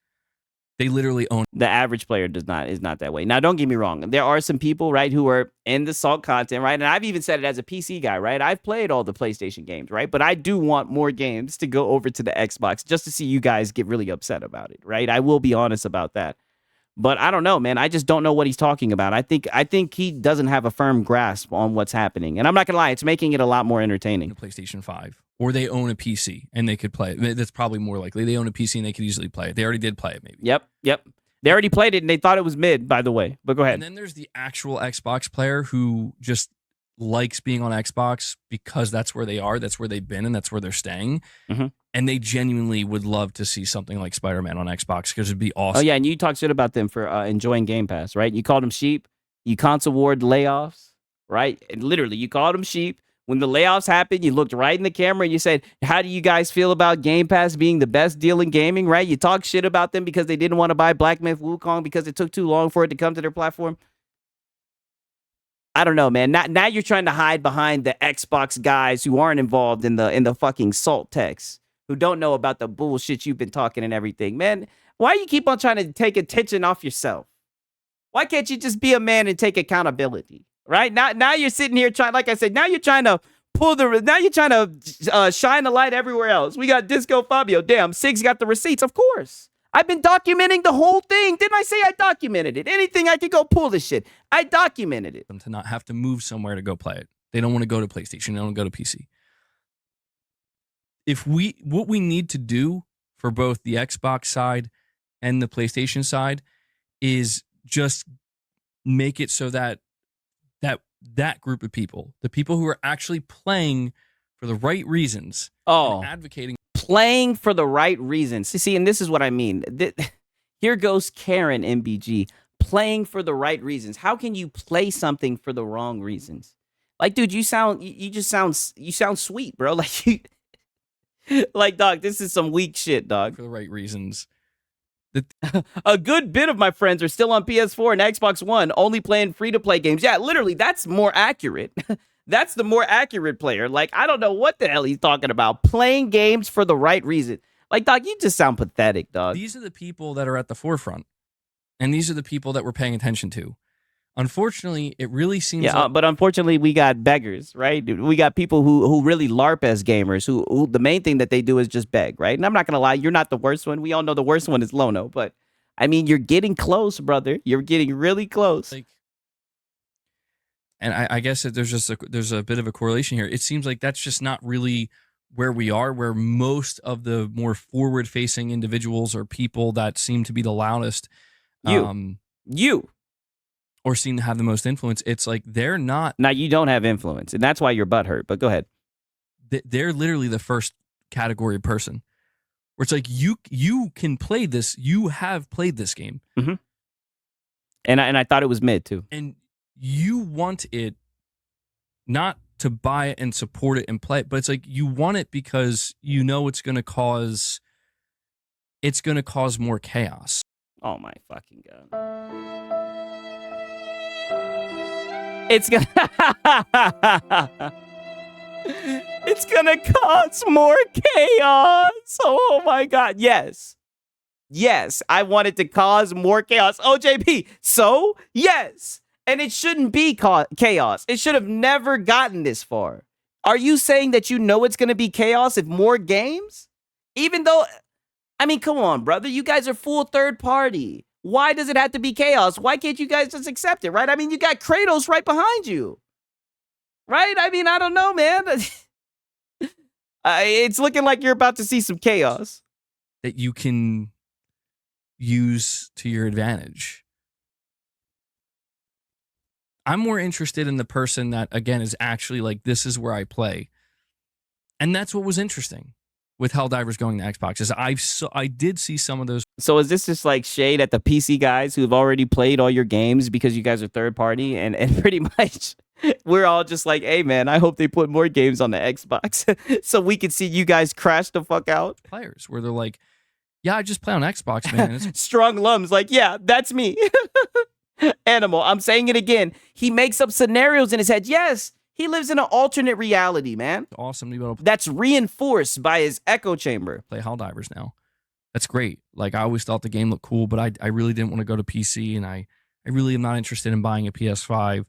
They literally own. The average player is not that way. Now, don't get me wrong. There are some people, right, who are in the salt content, right? And I've even said it as a PC guy, right? I've played all the PlayStation games, right? But I do want more games to go over to the Xbox just to see you guys get really upset about it, right? I will be honest about that. But I don't know, man. I just don't know what he's talking about. I think he doesn't have a firm grasp on what's happening. And I'm not gonna lie, it's making it a lot more entertaining. The PlayStation 5, or they own a PC and they could play it. That's probably more likely. They own a PC and they could easily play it. They already did play it, maybe. Yep. They already played it and they thought it was mid, by the way. But go ahead. And then there's the actual Xbox player who just likes being on Xbox because that's where they are, that's where they've been, and that's where they're staying. Mm-hmm. And they genuinely would love to see something like Spider-Man on Xbox because it'd be awesome. Oh, yeah, and you talk shit about them for enjoying Game Pass, right? You called them sheep. You console warred layoffs, right? And literally, you called them sheep. When the layoffs happened, you looked right in the camera and you said, how do you guys feel about Game Pass being the best deal in gaming, right? You talk shit about them because they didn't want to buy Black Myth Wukong because it took too long for it to come to their platform. I don't know, man. Now you're trying to hide behind the Xbox guys who aren't involved in the fucking salt text, who don't know about the bullshit you've been talking and everything. Man, why you keep on trying to take attention off yourself? Why can't you just be a man and take accountability? Right? Now you're sitting here trying, like I said, now you're trying to shine the light everywhere else. We got Disco Fabio. Damn, Sig's got the receipts. Of course. I've been documenting the whole thing. Didn't I say I documented it? Anything I could go pull this shit. I documented it. Them to not have to move somewhere to go play it. They don't want to go to PlayStation. They don't go to PC. What we need to do for both the Xbox side and the PlayStation side is just make it so that group of people, the people who are actually playing for the right reasons, advocating, playing for the right reasons. See, and this is what I mean. Here goes Karen MBG, playing for the right reasons. How can you play something for the wrong reasons? Like, dude, you sound sweet, bro. Like like, dog, this is some weak shit, dog. For the right reasons. A good bit of my friends are still on PS4 and Xbox One, only playing free-to-play games. Yeah, literally, that's more accurate. That's the more accurate player. Like, I don't know what the hell he's talking about. Playing games for the right reason. Like, dog, you just sound pathetic, dog. These are the people that are at the forefront. And these are the people that we're paying attention to. Unfortunately, it really seems but unfortunately, we got beggars, right? We got people who really LARP as gamers, who the main thing that they do is just beg, right? And I'm not going to lie, you're not the worst one. We all know the worst one is Lono, but I mean, you're getting close, brother. You're getting really close. And I guess that there's a bit of a correlation here. It seems like that's just not really where we are, where most of the more forward-facing individuals or people that seem to be the loudest, you. Or seem to have the most influence. It's like they're not. Now, you don't have influence, and that's why your butt hurt, but go ahead. They're literally the first category of person where it's like you can play this. You have played this game. Mm-hmm. And I thought it was mid, too. And you want it not to buy it and support it and play it, but it's like you want it because you know it's going to cause more chaos. Oh, my fucking God. It's gonna cause more chaos. Oh my God. Yes, I want it to cause more chaos. OJP. So yes, and it shouldn't be chaos. It should have never gotten this far. Are you saying that you know it's gonna be chaos if more games? Even though, I mean, come on, brother. You guys are full third party. Why does it have to be chaos? Why can't you guys just accept it, right? I mean, you got Kratos right behind you, right? I mean, I don't know, man. It's looking like you're about to see some chaos. That you can use to your advantage. I'm more interested in the person that, again, is actually like, this is where I play. And that's what was interesting with Helldivers going to Xbox, is I did see some of those. So is this just like shade at the PC guys who've already played all your games because you guys are third party, and pretty much we're all just like, hey man, I hope they put more games on the Xbox so we can see you guys crash the fuck out? Players where they're like, yeah, I just play on Xbox, man. Strong Lum's like, yeah, that's me. Animal, I'm saying it again. He makes up scenarios in his head. Yes, he lives in an alternate reality, man. Awesome to be able to that's reinforced by his echo chamber. Play Helldivers now. That's great. Like, I always thought the game looked cool, but I really didn't want to go to PC, and I really am not interested in buying a PS5.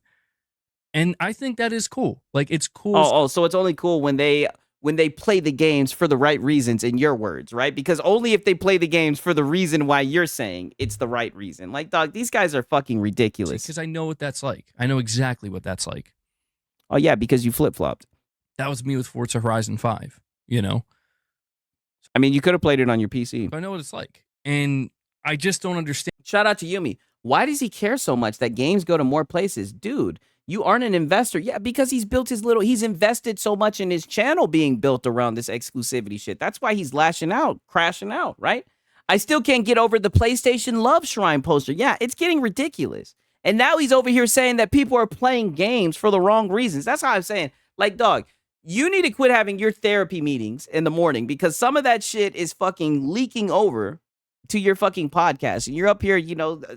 And I think that is cool. Like, it's cool. So it's only cool when they play the games for the right reasons, in your words, right? Because only if they play the games for the reason why you're saying it's the right reason. Like, dog, these guys are fucking ridiculous. Because I know what that's like. I know exactly what that's like. Oh yeah, because you flip-flopped. That was me with Forza Horizon 5, you know? I mean, you could have played it on your PC. I know what it's like. And I just don't understand. Shout out to Yumi. Why does he care so much that games go to more places? Dude, you aren't an investor. Yeah, because he's invested so much in his channel being built around this exclusivity shit. That's why he's lashing out, crashing out, right? I still can't get over the PlayStation Love Shrine poster. Yeah, it's getting ridiculous. And now he's over here saying that people are playing games for the wrong reasons. That's how I'm saying. Like, dog, you need to quit having your therapy meetings in the morning, because some of that shit is fucking leaking over to your fucking podcast. And you're up here,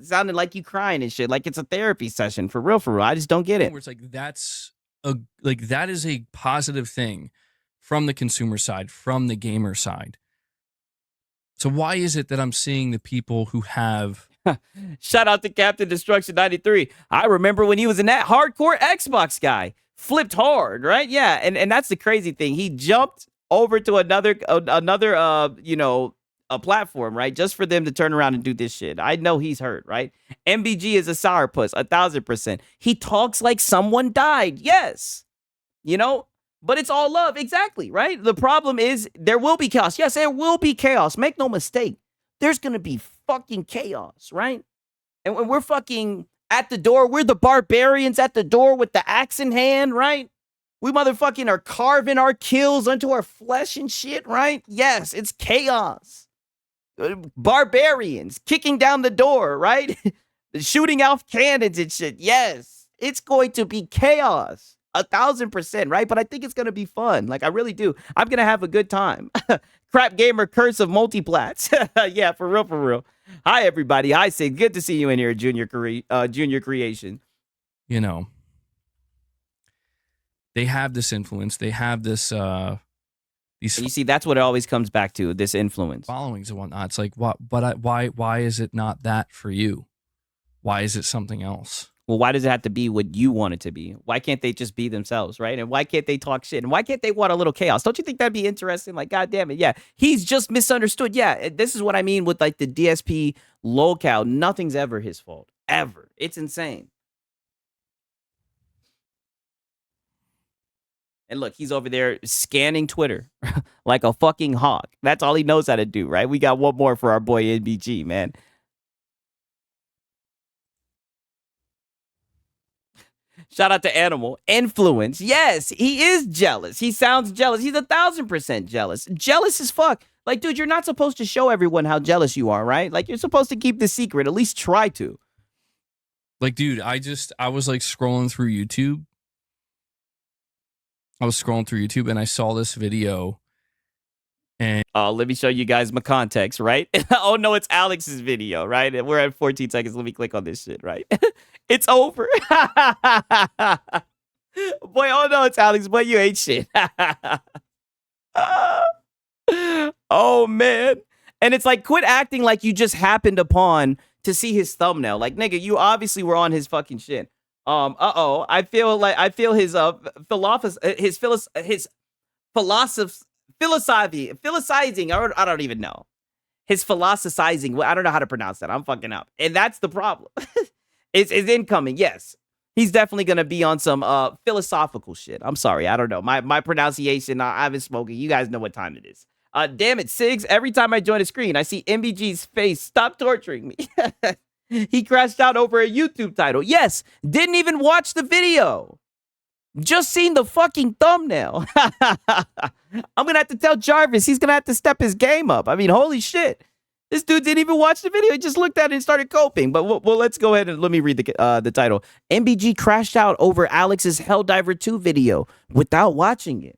sounding like you crying and shit, like it's a therapy session. For real, for real. I just don't get it. Where it's like, that is a positive thing from the consumer side, from the gamer side. So why is it that I'm seeing the people who have... Shout out to Captain Destruction 93. I remember when he was in that hardcore Xbox guy. Flipped hard, right? Yeah, and that's the crazy thing. He jumped over to another a platform, right? Just for them to turn around and do this shit. I know he's hurt, right? MBG is a sourpuss, 1,000%. He talks like someone died. Yes. But it's all love. Exactly, right? The problem is there will be chaos. Yes, there will be chaos. Make no mistake. There's going to be fucking chaos, right? And when we're fucking at the door, we're the barbarians at the door with the axe in hand, right? We motherfucking are carving our kills onto our flesh and shit, right? Yes, it's chaos. Barbarians kicking down the door, right? Shooting off cannons and shit. Yes, it's going to be chaos. 1,000%, right? But I think it's going to be fun. Like, I really do. I'm going to have a good time. Crap gamer curse of multiplats. Yeah, for real, for real. Hi, everybody. Hi, Sig. Good to see you in here, Junior Creation. They have this influence. They have this... You see, that's what it always comes back to, this influence. Followings and whatnot. It's like, what? But why is it not that for you? Why is it something else? Well, why does it have to be what you want it to be? Why can't they just be themselves, right? And why can't they talk shit? And why can't they want a little chaos? Don't you think that'd be interesting? Like, God damn it. Yeah, he's just misunderstood. Yeah, this is what I mean with like the DSP locale. Nothing's ever his fault. Ever. It's insane. And look, he's over there scanning Twitter like a fucking hawk. That's all he knows how to do, right? We got one more for our boy MBG, man. Shout out to Animal. Influence. Yes, he is jealous. He sounds jealous. He's 1,000% jealous. Jealous as fuck. Like, dude, you're not supposed to show everyone how jealous you are, right? Like, you're supposed to keep the secret. At least try to. Like, dude, I was like scrolling through YouTube. And I saw this video. And let me show you guys my context, right? Oh, no, it's Alex's video, right? We're at 14 seconds. Let me click on this shit, right? It's over. Boy, oh, no, it's Alex. Boy, you ain't shit. Oh, man. And it's like, quit acting like you just happened upon to see his thumbnail. Like, nigga, you obviously were on his fucking shit. I feel his philosophizing. I don't even know. His philosophizing. I don't know how to pronounce that. I'm fucking up. And that's the problem. It's incoming. Yes. He's definitely going to be on some philosophical shit. I'm sorry. I don't know. My pronunciation, I've been smoking. You guys know what time it is. Damn it, Sigs. Every time I join a screen, I see MBG's face. Stop torturing me. He crashed out over a YouTube title. Yes. Didn't even watch the video. Just seen the fucking thumbnail. I'm going to have to tell Jarvis. He's going to have to step his game up. I mean, holy shit. This dude didn't even watch the video. He just looked at it and started coping. But well, let's go ahead and let me read the title. MBG crashed out over Alex's Helldiver 2 video without watching it.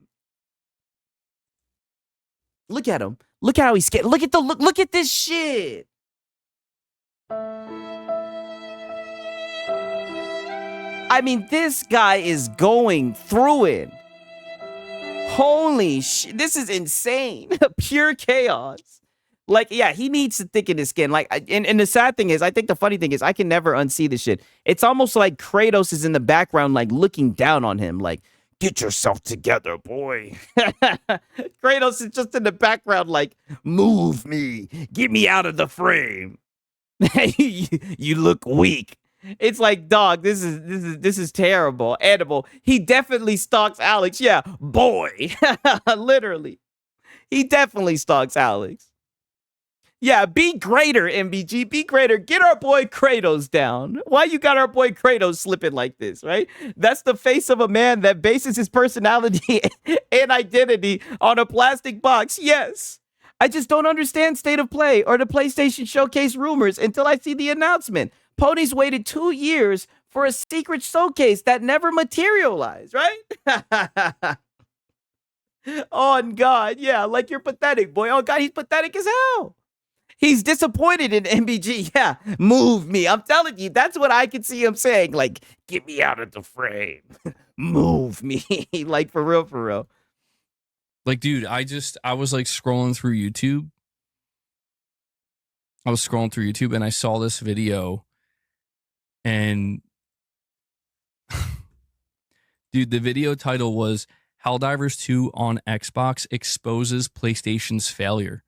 Look at him. Look at how he's scared. Look at this shit. I mean, this guy is going through it. Holy shit. This is insane. Pure chaos. Like, yeah, he needs to thicken his skin. Like, and the sad thing is, I think the funny thing is, I can never unsee this shit. It's almost like Kratos is in the background, like looking down on him, like, get yourself together, boy. Kratos is just in the background, like, move me, get me out of the frame. You look weak. It's like, dog, this is terrible. Edible. He definitely stalks Alex. Yeah, boy. Literally. He definitely stalks Alex. Yeah, be greater, MBG. Be greater. Get our boy Kratos down. Why you got our boy Kratos slipping like this, right? That's the face of a man that bases his personality and identity on a plastic box. Yes. I just don't understand State of Play or the PlayStation Showcase rumors until I see the announcement. Ponies waited 2 years for a secret showcase that never materialized, right? Oh, God. Yeah, like you're pathetic, boy. Oh, God, he's pathetic as hell. He's disappointed in MBG. Yeah, move me. I'm telling you, that's what I can see him saying. Like, get me out of the frame. Move me. Like, for real, for real. Like, dude, I was like scrolling through YouTube. I was scrolling through YouTube and I saw this video. And, dude, the video title was Helldivers 2 on Xbox exposes PlayStation's failure.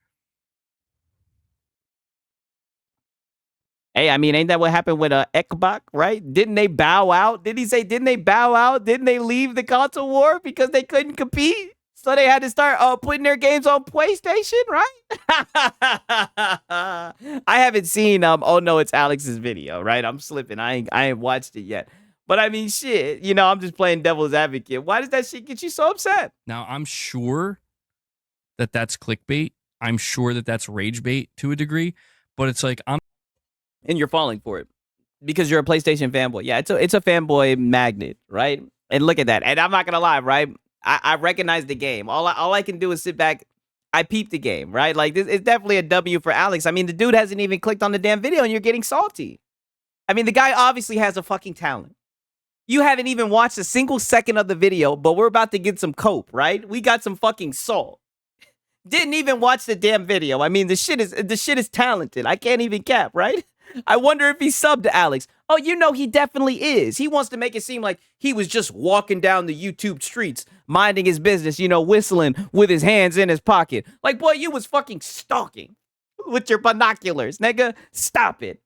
Hey, I mean, ain't that what happened with Ekbach, right? Didn't they bow out? Did he say, didn't they bow out? Didn't they leave the console war because they couldn't compete? So they had to start putting their games on PlayStation, right? I haven't seen, oh no, it's Alex's video, right? I'm slipping. I ain't watched it yet. But I mean, shit, you know, I'm just playing devil's advocate. Why does that shit get you so upset? Now, I'm sure that that's clickbait. I'm sure that that's rage bait to a degree. But it's like, and you're falling for it because you're a PlayStation fanboy. Yeah, it's a fanboy magnet, right? And look at that. And I'm not gonna lie, right? I recognize the game. All I can do is sit back. I peep the game, right? Like this, it's definitely a W for Alex. I mean, the dude hasn't even clicked on the damn video, and you're getting salty. I mean, the guy obviously has a fucking talent. You haven't even watched a single second of the video, but we're about to get some cope, right? We got some fucking soul. Didn't even watch the damn video. I mean, the shit is talented. I can't even cap, right? I wonder if he subbed to Alex. Oh, you know he definitely is. He wants to make it seem like he was just walking down the YouTube streets, minding his business, you know, whistling with his hands in his pocket. Like, boy, you was fucking stalking with your binoculars, nigga. Stop it.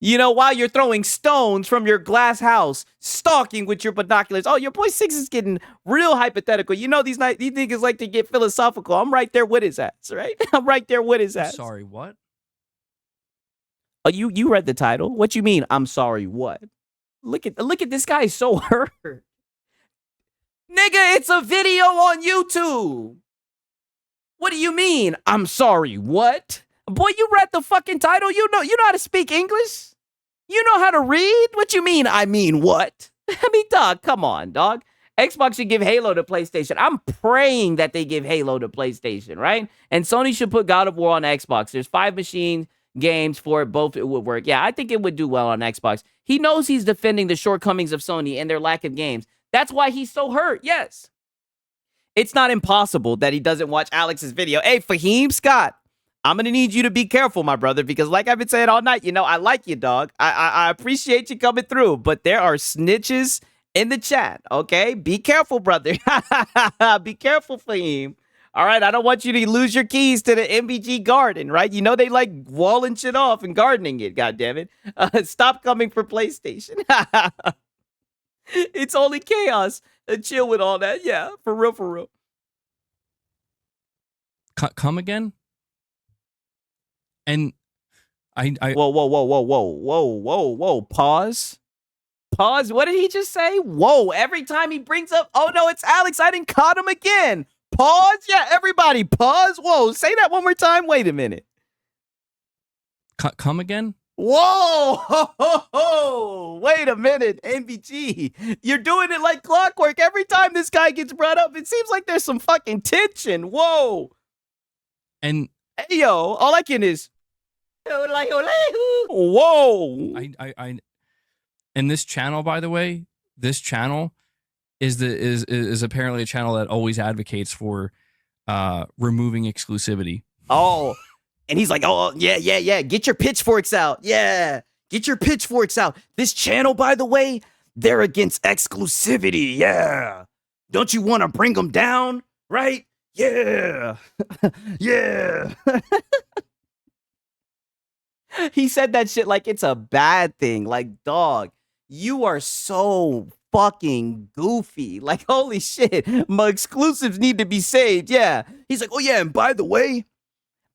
You know, while you're throwing stones from your glass house, stalking with your binoculars. Oh, your boy Six is getting real hypothetical. You know, these niggas like to get philosophical. I'm right there with his ass, right? I'm right there with his ass. Sorry, what? Oh, you read the title. What you mean? I'm sorry. What? Look at this guy is so hurt. Nigga, it's a video on YouTube. What do you mean? I'm sorry. What? Boy, you read the fucking title. You know how to speak English. You know how to read. What you mean? I mean what? I mean, dog. Come on, dog. Xbox should give Halo to PlayStation. I'm praying that they give Halo to PlayStation, right? And Sony should put God of War on Xbox. There's 5 machine games for it. Both it would work. Yeah, I think it would do well on Xbox. He knows he's defending the shortcomings of Sony and their lack of games. That's why he's so hurt. Yes. It's not impossible that he doesn't watch Alex's video. Hey, Fahim Scott, I'm going to need you to be careful, my brother, because like I've been saying all night, you know, I like you, dog. I appreciate you coming through, but there are snitches in the chat, okay? Be careful, brother. Be careful, Fahim. All right, I don't want you to lose your keys to the MBG garden, right? You know they like walling shit off and gardening it, goddammit. Stop coming for PlayStation. It's only chaos. Chill with all that. Yeah, for real, for real. Come again? And I whoa. Pause. What did he just say? Whoa, every time he brings up, oh no, it's Alex. I didn't caught him again. Pause. Yeah, everybody pause. Whoa, say that one more time. Wait a minute. Come again? Whoa, ho, ho, ho. Wait a minute, MBG. You're doing it like clockwork. Every time this guy gets brought up, it seems like there's some fucking tension. Whoa. And hey, yo, all I can is whoa. I and this channel, by the way, this channel is apparently a channel that always advocates for removing exclusivity. Oh, And he's like, oh, yeah. Get your pitchforks out. Yeah. Get your pitchforks out. This channel, by the way, they're against exclusivity. Yeah. Don't you want to bring them down? Right? Yeah. Yeah. He said that shit like it's a bad thing. Like, dog, you are so fucking goofy. Like, holy shit. My exclusives need to be saved. Yeah. He's like, oh, yeah. And by the way,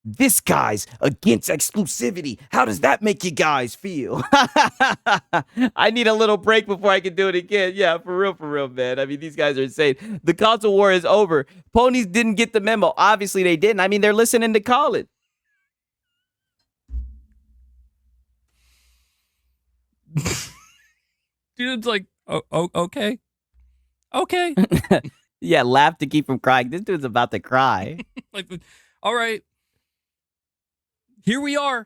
this guy's against exclusivity. How does that make you guys feel? I need a little break before I can do it again. Yeah, for real, man. I mean, these guys are insane. The console war is over. Ponies didn't get the memo. Obviously, they didn't. I mean, they're listening to Colin. Dude's like, oh, okay. Okay. Yeah, laugh to keep from crying. This dude's about to cry. Like, all right. Here we are.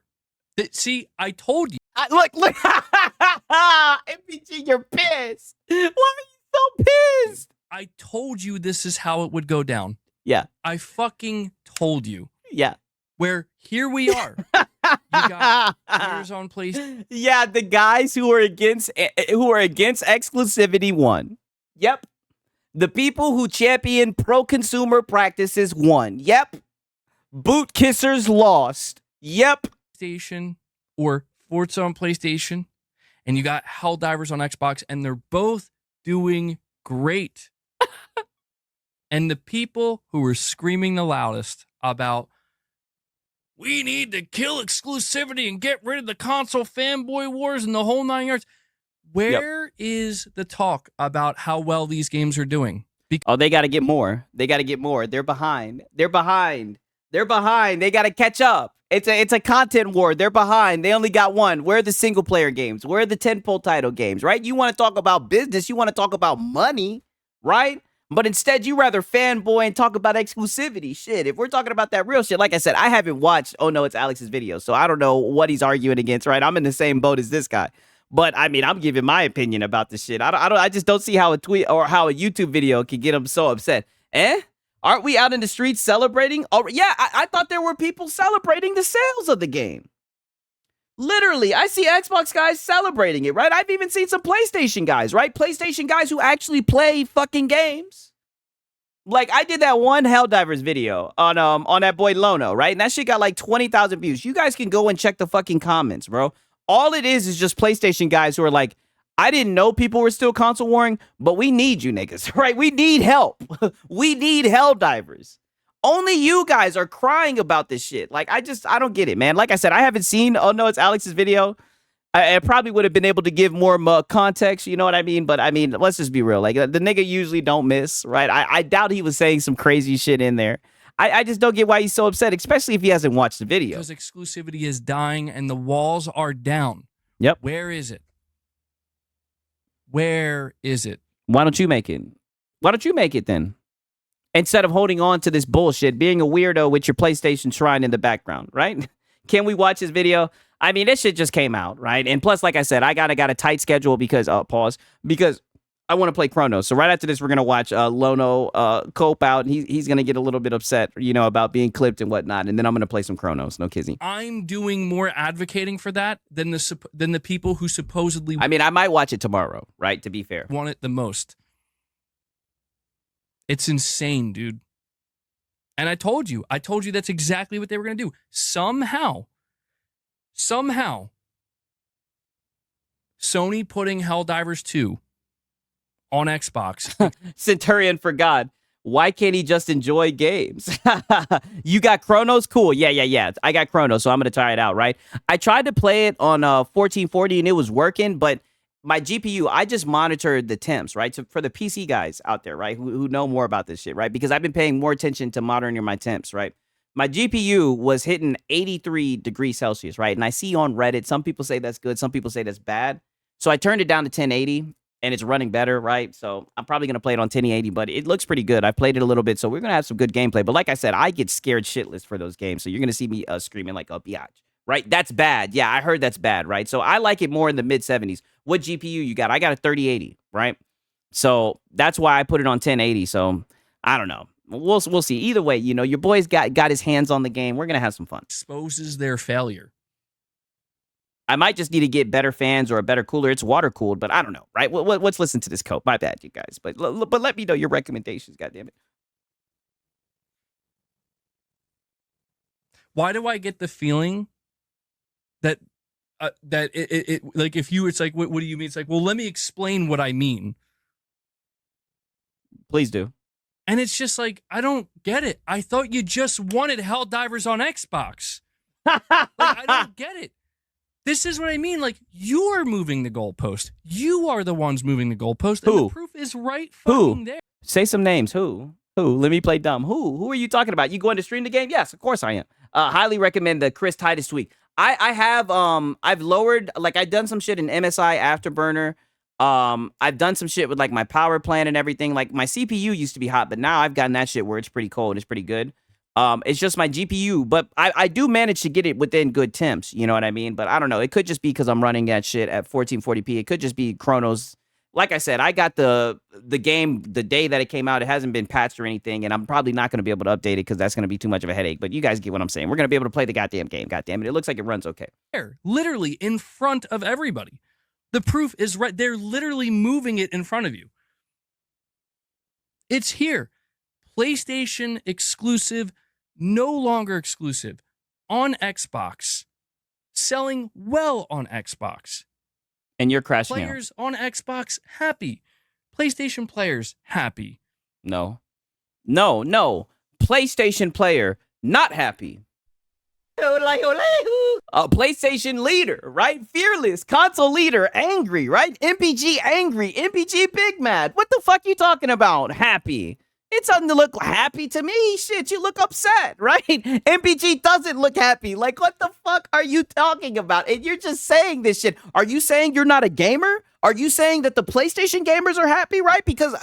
See, I told you. Look. MBG, you're pissed. Why are you so pissed? I told you this is how it would go down. Yeah. I fucking told you. Yeah. Where here we are. You got years on PlayStation. Yeah, the guys who are against exclusivity won. Yep. The people who champion pro-consumer practices won. Yep. Boot kissers lost. Yep. PlayStation or Forza on PlayStation, and you got Helldivers on Xbox, and they're both doing great. And the people who were screaming the loudest about we need to kill exclusivity and get rid of the console fanboy wars and the whole 9 yards. Where is the talk about how well these games are doing? They got to get more. They're behind. They got to catch up. It's a content war. They're behind. They only got one. Where are the single player games? Where are the tentpole title games, right? You want to talk about business. You want to talk about money, right? But instead, you rather fanboy and talk about exclusivity. Shit, if we're talking about that real shit, like I said, I haven't watched Oh No, It's Alex's video, so I don't know what he's arguing against, right? I'm in the same boat as this guy. But I mean, I'm giving my opinion about this shit. I just don't see how a tweet or how a YouTube video can get him so upset. Aren't we out in the streets celebrating? Oh, yeah, I thought there were people celebrating the sales of the game. Literally, I see Xbox guys celebrating it, right? I've even seen some PlayStation guys, right? PlayStation guys who actually play fucking games. Like, I did that one Helldivers video on that boy Lono, right? And that shit got like 20,000 views. You guys can go and check the fucking comments, bro. All it is just PlayStation guys who are like, I didn't know people were still console warring, but we need you niggas, right? We need help. We need Helldivers. Only you guys are crying about this shit. Like, I don't get it, man. Like I said, I haven't seen Oh No, It's Alex's video. I probably would have been able to give more context, you know what I mean? But I mean, let's just be real. Like, the nigga usually don't miss, right? I doubt he was saying some crazy shit in there. I just don't get why he's so upset, especially if he hasn't watched the video. Because exclusivity is dying and the walls are down. Yep. Where is it? Where is it? Why don't you make it? Why don't you make it then? Instead of holding on to this bullshit, being a weirdo with your PlayStation shrine in the background, right? Can we watch his video? I mean, this shit just came out, right? And plus, like I said, I got a tight schedule because, because I want to play Chronos. So right after this, we're going to watch Lono cope out. And he's going to get a little bit upset, you know, about being clipped and whatnot. And then I'm going to play some Chronos. No kizzy. I'm doing more advocating for that than the people who supposedly... I mean, I might watch it tomorrow, right? To be fair. Want it the most. It's insane, dude. And I told you that's exactly what they were going to do. Somehow, Sony putting Helldivers 2 on Xbox. Centurion for God. Why can't he just enjoy games? You got Chronos? Cool. Yeah. I got Chronos, so I'm going to try it out, right? I tried to play it on 1440 and it was working, but my GPU, I just monitored the temps, right? So for the PC guys out there, right, who know more about this shit, right? Because I've been paying more attention to monitoring my temps, right? My GPU was hitting 83 degrees Celsius, right? And I see on Reddit, some people say that's good, some people say that's bad. So I turned it down to 1080 and it's running better, right? So I'm probably going to play it on 1080, but it looks pretty good. I played it a little bit, so we're going to have some good gameplay. But like I said, I get scared shitless for those games. So you're going to see me screaming like a biatch, right? That's bad. Yeah, I heard that's bad, right? So I like it more in the mid 70s. What GPU you got? I got a 3080, right? So that's why I put it on 1080. So I don't know. We'll see. Either way, you know, your boy's got his hands on the game. We're gonna have some fun. Exposes their failure. I might just need to get better fans or a better cooler. It's water cooled, but I don't know, right? Let's listen to this code. My bad, you guys. But let me know your recommendations. Goddamn it. Why do I get the feeling that it like if you, it's like, what do you mean? It's like, well, let me explain what I mean. Please do. And it's just like, I don't get it. I thought you just wanted Helldivers on Xbox. Like, I don't get it. This is what I mean. Like, you're moving the goalpost. You are the ones moving the goalpost. And Who? the proof is right fucking there. Say some names. Who? Let me play dumb. Who are you talking about? You going to stream the game? Yes, of course I am. Highly recommend the Chris Titus tweak. I've lowered, like, I've done some shit in MSI Afterburner. I've done some shit with like my power plant and everything. Like my CPU used to be hot, but now I've gotten that shit where it's pretty cold. It's pretty good. It's just my GPU, but I do manage to get it within good temps. You know what I mean? But I don't know. It could just be because I'm running that shit at 1440p. It could just be Chronos. Like I said, I got the game the day that it came out. It hasn't been patched or anything, and I'm probably not going to be able to update it because that's going to be too much of a headache. But you guys get what I'm saying. We're going to be able to play the goddamn game. Goddamn it. It looks like it runs okay. Literally in front of everybody. The proof is right. They're literally moving it in front of you. It's here. PlayStation exclusive, no longer exclusive, on Xbox, selling well on Xbox. And you're crashing out. Players on Xbox happy. PlayStation players happy. No. PlayStation player not happy. PlayStation leader, right? Fearless. Console leader, angry, right? MBG angry. MBG big mad. What the fuck you talking about? Happy. It doesn't look happy to me. Shit, you look upset, right? MBG doesn't look happy. Like, what the fuck are you talking about? And you're just saying this shit. Are you saying you're not a gamer? Are you saying that the PlayStation gamers are happy, right? Because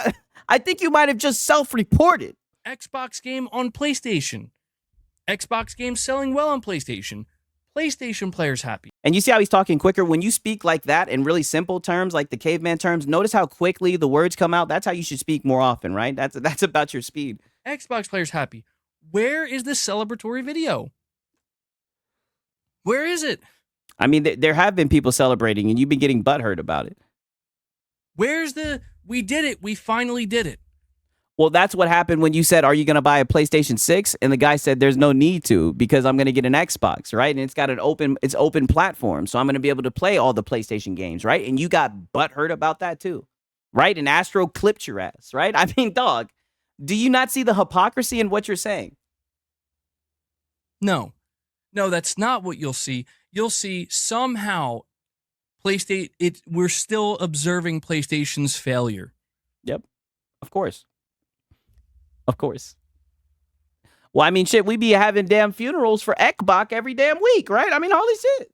I think you might have just self-reported. Xbox game on PlayStation. Xbox game selling well on PlayStation. PlayStation players happy. And you see how he's talking quicker? When you speak like that in really simple terms, like the caveman terms, notice how quickly the words come out. That's how you should speak more often, right? That's about your speed. Xbox players happy. Where is the celebratory video? Where is it? I mean, there have been people celebrating, and you've been getting butthurt about it. Where's the, we did it, we finally did it. Well, that's what happened when you said, are you going to buy a PlayStation 6? And the guy said, there's no need to because I'm going to get an Xbox, right? And it's got it's open platform. So I'm going to be able to play all the PlayStation games, right? And you got butthurt about that too, right? And Astro clipped your ass, right? I mean, dog, do you not see the hypocrisy in what you're saying? No, that's not what you'll see. You'll see somehow PlayStation, we're still observing PlayStation's failure. Yep, of course. Of course. Well, I mean, shit, we be having damn funerals for Ekbach every damn week, right? I mean, holy shit.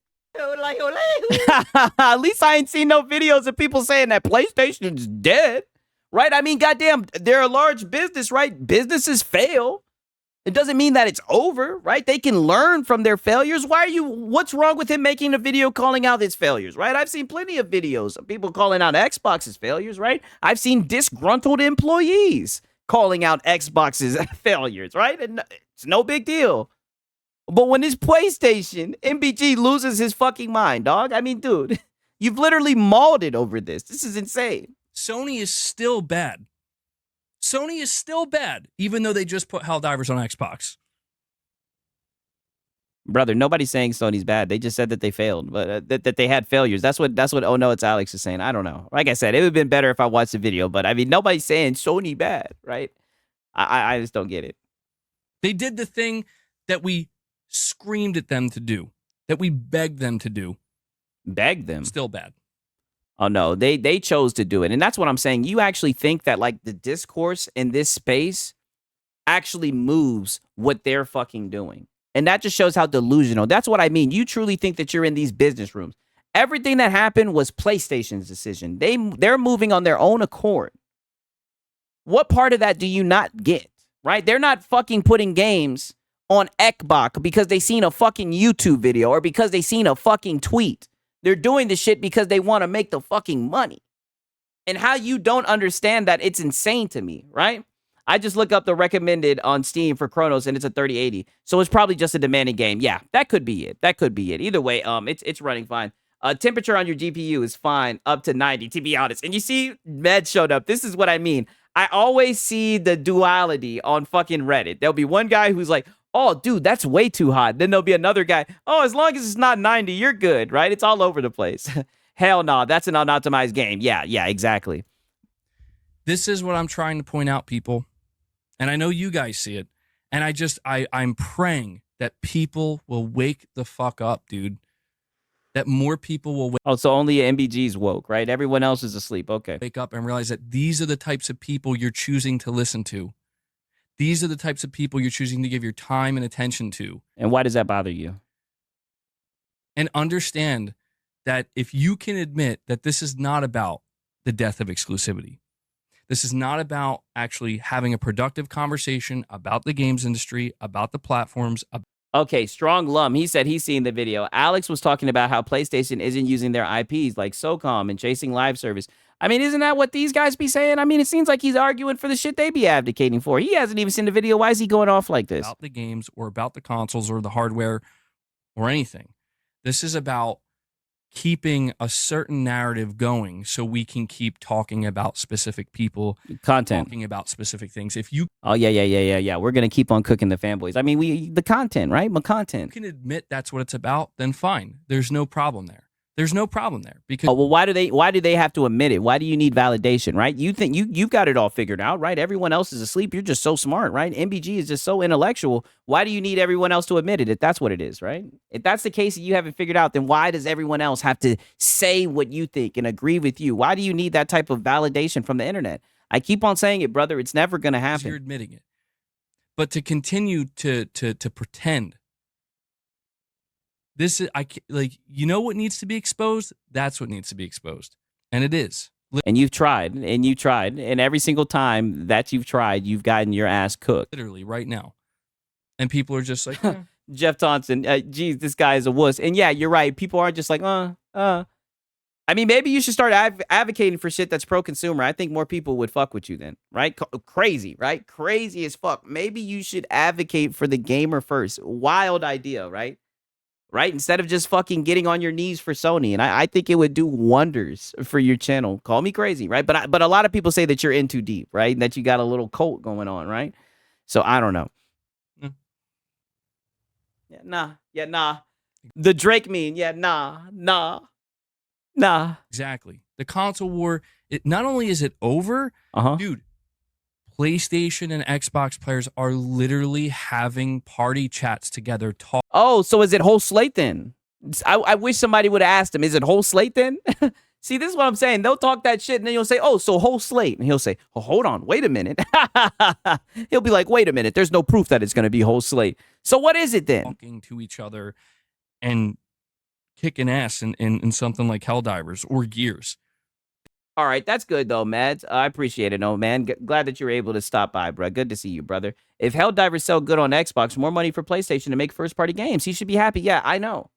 At least I ain't seen no videos of people saying that PlayStation's dead, right? I mean, goddamn, they're a large business, right? Businesses fail. It doesn't mean that it's over, right? They can learn from their failures. What's wrong with him making a video calling out his failures, right? I've seen plenty of videos of people calling out Xbox's failures, right? I've seen disgruntled employees calling out Xbox's failures, right? And it's no big deal. But when it's PlayStation, MBG loses his fucking mind, dog. I mean, dude, you've literally mauled it over this. This is insane. Sony is still bad. Sony is still bad, even though they just put Helldivers on Xbox. Brother, nobody's saying Sony's bad. They just said that they failed, but that they had failures. That's what. Oh no, it's Alex is saying. I don't know. Like I said, it would have been better if I watched the video. But I mean, nobody's saying Sony bad, right? I just don't get it. They did the thing that we screamed at them to do, that we begged them to do. Begged them. Still bad. Oh no, they chose to do it, and that's what I'm saying. You actually think that like the discourse in this space actually moves what they're fucking doing. And that just shows how delusional. That's what I mean. You truly think that you're in these business rooms. Everything that happened was PlayStation's decision. They're moving on their own accord. What part of that do you not get, right? They're not fucking putting games on Ekbach because they seen a fucking YouTube video or because they seen a fucking tweet. They're doing this shit because they want to make the fucking money. And how you don't understand that, it's insane to me, right? I just look up the recommended on Steam for Chronos, and it's a 3080. So it's probably just a demanding game. Yeah, that could be it. That could be it. Either way, it's running fine. Temperature on your GPU is fine up to 90, to be honest. And you see, Med showed up. This is what I mean. I always see the duality on fucking Reddit. There'll be one guy who's like, oh, dude, that's way too hot. Then there'll be another guy, oh, as long as it's not 90, you're good, right? It's all over the place. Hell no, that's an unoptimized game. Yeah, exactly. This is what I'm trying to point out, people. And I know you guys see it. And I'm praying that people will wake the fuck up, dude. That more people will Oh, so only MBG's woke, right? Everyone else is asleep. Okay. Wake up and realize that these are the types of people you're choosing to listen to. These are the types of people you're choosing to give your time and attention to. And why does that bother you? And understand that if you can admit that this is not about the death of exclusivity, this is not about actually having a productive conversation about the games industry, about the platforms. Okay, Strong Lum, he said he's seen the video. Alex was talking about how PlayStation isn't using their IPs like SOCOM and chasing live service. I mean, isn't that what these guys be saying? I mean, it seems like he's arguing for the shit they be advocating for. He hasn't even seen the video. Why is he going off like this? About the games or about the consoles or the hardware or anything. This is about keeping a certain narrative going so we can keep talking about specific people, content, talking about specific things. If you we're gonna keep on cooking the fanboys. I mean, the content, right? My content. You can admit that's what it's about, then fine. There's no problem there. There's no problem there because why do they have to admit it? Why do you need validation, right? You think you've got it all figured out, right? Everyone else is asleep. You're just so smart, right? MBG is just so intellectual. Why do you need everyone else to admit it if that's what it is, right? If that's the case that you haven't figured out, then why does everyone else have to say what you think and agree with you? Why do you need that type of validation from the internet? I keep on saying it, brother. It's never gonna happen. You're admitting it, but to continue to pretend. This is you know what needs to be exposed? That's what needs to be exposed. And it is. And you've tried, and every single time that you've tried, you've gotten your ass cooked. Literally right now. And people are just like, Jeff Thompson, geez, this guy is a wuss. And yeah, you're right. People aren't just like, I mean, maybe you should start advocating for shit that's pro-consumer. I think more people would fuck with you then, right? Crazy, right? Crazy as fuck. Maybe you should advocate for the gamer first. Wild idea, right? Right? Instead of just fucking getting on your knees for Sony. And I think it would do wonders for your channel. Call me crazy, right? But a lot of people say that you're in too deep, right? That you got a little cult going on, right? So I don't know. Yeah, nah. The Drake meme, nah. Exactly. The console war, not only is it over, dude, PlayStation and Xbox players are literally having party chats together. Oh, so is it whole slate then? I wish somebody would have asked him, is it whole slate then? See, this is what I'm saying. They'll talk that shit, and then you'll say, oh, so whole slate. And he'll say, oh, hold on, wait a minute. He'll be like, wait a minute. There's no proof that it's going to be whole slate. So what is it then? Talking to each other and kicking ass in something like Helldivers or Gears. All right, that's good, though, Mads. I appreciate it, man. Glad that you're able to stop by, bro. Good to see you, brother. If Helldivers sell good on Xbox, more money for PlayStation to make first-party games. He should be happy. Yeah, I know.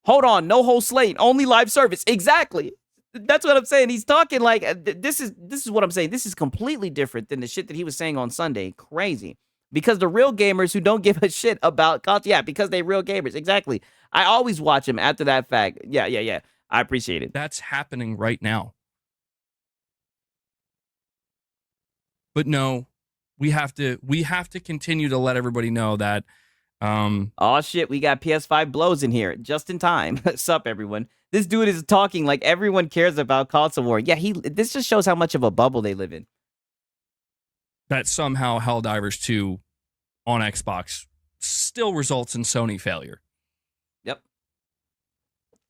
Hold on, no whole slate, only live service. Exactly. That's what I'm saying. He's talking like this is what I'm saying. This is completely different than the shit that he was saying on Sunday. Crazy. Because the real gamers who don't give a shit about content, because they real gamers. Exactly. I always watch him after that fact. Yeah. I appreciate it. That's happening right now. But no, we have to continue to let everybody know that oh shit, we got PS5 blows in here just in time. Sup, everyone? This dude is talking like everyone cares about console war. Yeah, this just shows how much of a bubble they live in. That somehow Helldivers 2 on Xbox still results in Sony failure. Yep.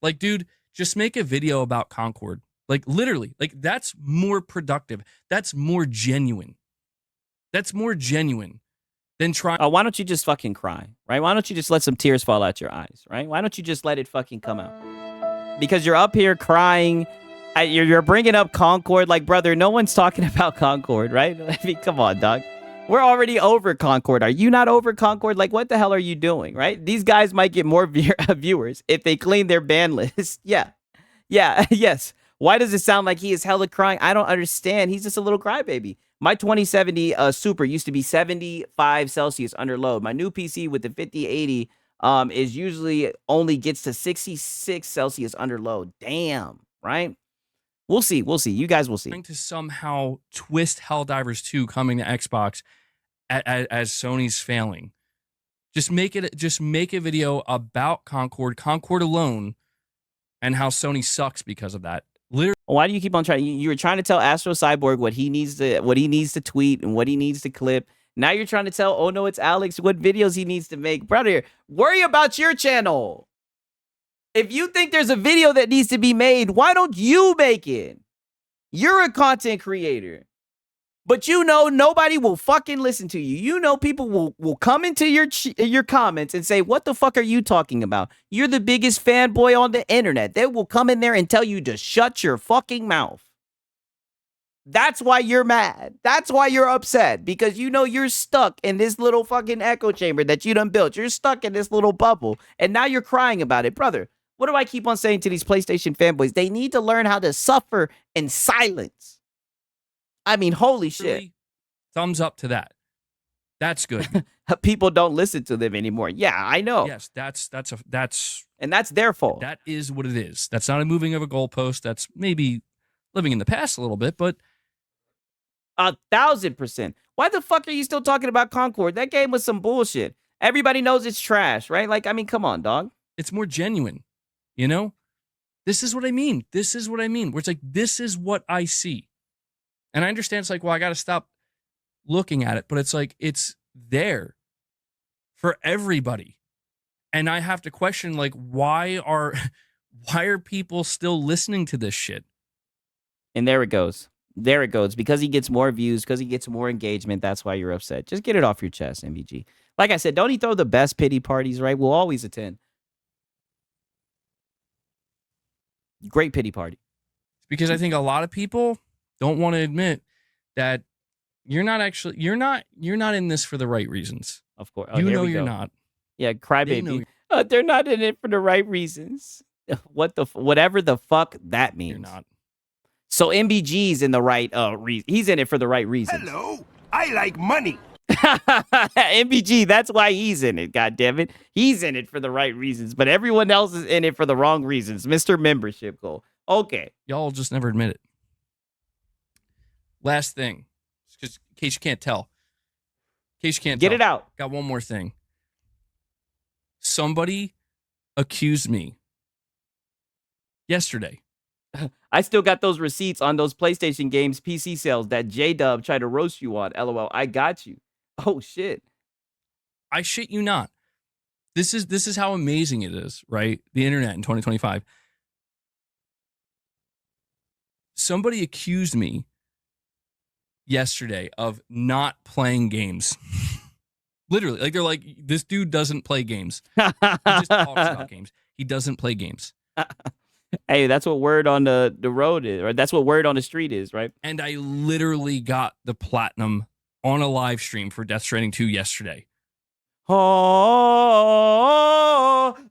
Like, dude, just make a video about Concord. Like, literally, like, that's more productive. That's more genuine. That's more genuine than trying. Why don't you just fucking cry, right? Why don't you just let some tears fall out your eyes, right? Why don't you just let it fucking come out? Because you're up here crying. You're bringing up Concord. Like, brother, no one's talking about Concord, right? I mean, come on, dog. We're already over Concord. Are you not over Concord? Like, what the hell are you doing, right? These guys might get more viewers if they clean their ban list. Yeah, yes. Why does it sound like he is hella crying? I don't understand. He's just a little crybaby. My 2070 Super used to be 75 Celsius under load. My new PC with the 5080 is usually only gets to 66 Celsius under load. Damn, right? We'll see. We'll see. You guys will see. Trying to somehow twist Helldivers 2 coming to Xbox as Sony's failing. Just make a video about Concord alone, and how Sony sucks because of that. Literally. Why do you keep on trying? You were trying to tell Astro Cyborg what he needs to tweet and what he needs to clip. Now you're trying to tell, oh no, it's Alex, what videos he needs to make. Brother, worry about your channel. If you think there's a video that needs to be made, why don't you make it? You're a content creator. But you know nobody will fucking listen to you. You know people will come into your comments and say, what the fuck are you talking about? You're the biggest fanboy on the internet. They will come in there and tell you to shut your fucking mouth. That's why you're mad. That's why you're upset. Because you know you're stuck in this little fucking echo chamber that you done built. You're stuck in this little bubble. And now you're crying about it. Brother, what do I keep on saying to these PlayStation fanboys? They need to learn how to suffer in silence. I mean, holy shit. Thumbs up to that. That's good. People don't listen to them anymore. Yeah, I know. Yes, that's and that's their fault. That is what it is. That's not a moving of a goalpost. That's maybe living in the past a little bit, but 1,000%. Why the fuck are you still talking about Concord? That game was some bullshit. Everybody knows it's trash, right? Like, I mean, come on, dog. It's more genuine, you know? This is what I mean. This is what I mean. Where it's like, this is what I see. And I understand it's like, well, I got to stop looking at it, but it's like, it's there for everybody. And I have to question, like, why are people still listening to this shit? And there it goes. There it goes. Because he gets more views, because he gets more engagement. That's why you're upset. Just get it off your chest, MBG. Like I said, don't he throw the best pity parties, right? We'll always attend. Great pity party. Because I think a lot of people don't want to admit that you're not in this for the right reasons. Of course. You know you're not. Yeah, crybaby. They're not in it for the right reasons. Whatever the fuck that means. You're not. So MBG's in the right he's in it for the right reasons. Hello, I like money. MBG, that's why he's in it, goddammit. He's in it for the right reasons, but everyone else is in it for the wrong reasons. Mr. Membership Goal. Okay. Y'all just never admit it. Last thing, because in case you can't tell. Get it out. Got one more thing. Somebody accused me yesterday. I still got those receipts on those PlayStation games PC sales that J-Dub tried to roast you on. LOL. I got you. Oh shit. I shit you not. This is how amazing it is, right? The internet in 2025. Somebody accused me yesterday of not playing games. Literally, like they're like, this dude doesn't play games. He just talks about games. He doesn't play games. Hey, that's what word on the road is, or that's what word on the street is, right? And I literally got the platinum on a live stream for Death Stranding 2 yesterday. Oh,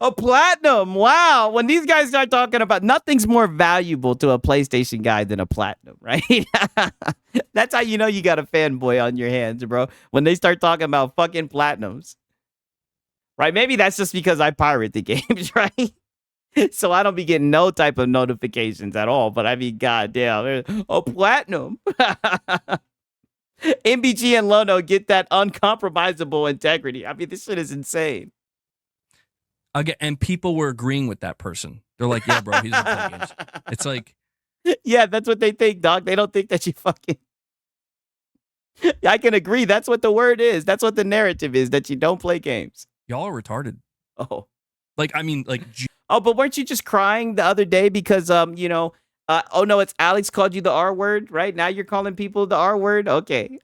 a platinum. Wow. When these guys start talking about nothing's more valuable to a PlayStation guy than a platinum, right? That's how you know you got a fanboy on your hands, bro. When they start talking about fucking platinums. Right? Maybe that's just because I pirate the games, right? So I don't be getting no type of notifications at all. But I mean, goddamn, a platinum. MBG and Lono get that uncompromisable integrity. I mean, this shit is insane. Again, and people were agreeing with that person. They're like, yeah, bro, he's in play games. It's like, yeah, that's what they think, dog. They don't think that you fucking. I can agree. That's what the word is. That's what the narrative is, that you don't play games. Y'all are retarded. Oh. Like, I mean, like. Oh, but weren't you just crying the other day because, you know, oh no, it's Alex called you the R word, right? Now you're calling people the R word? Okay.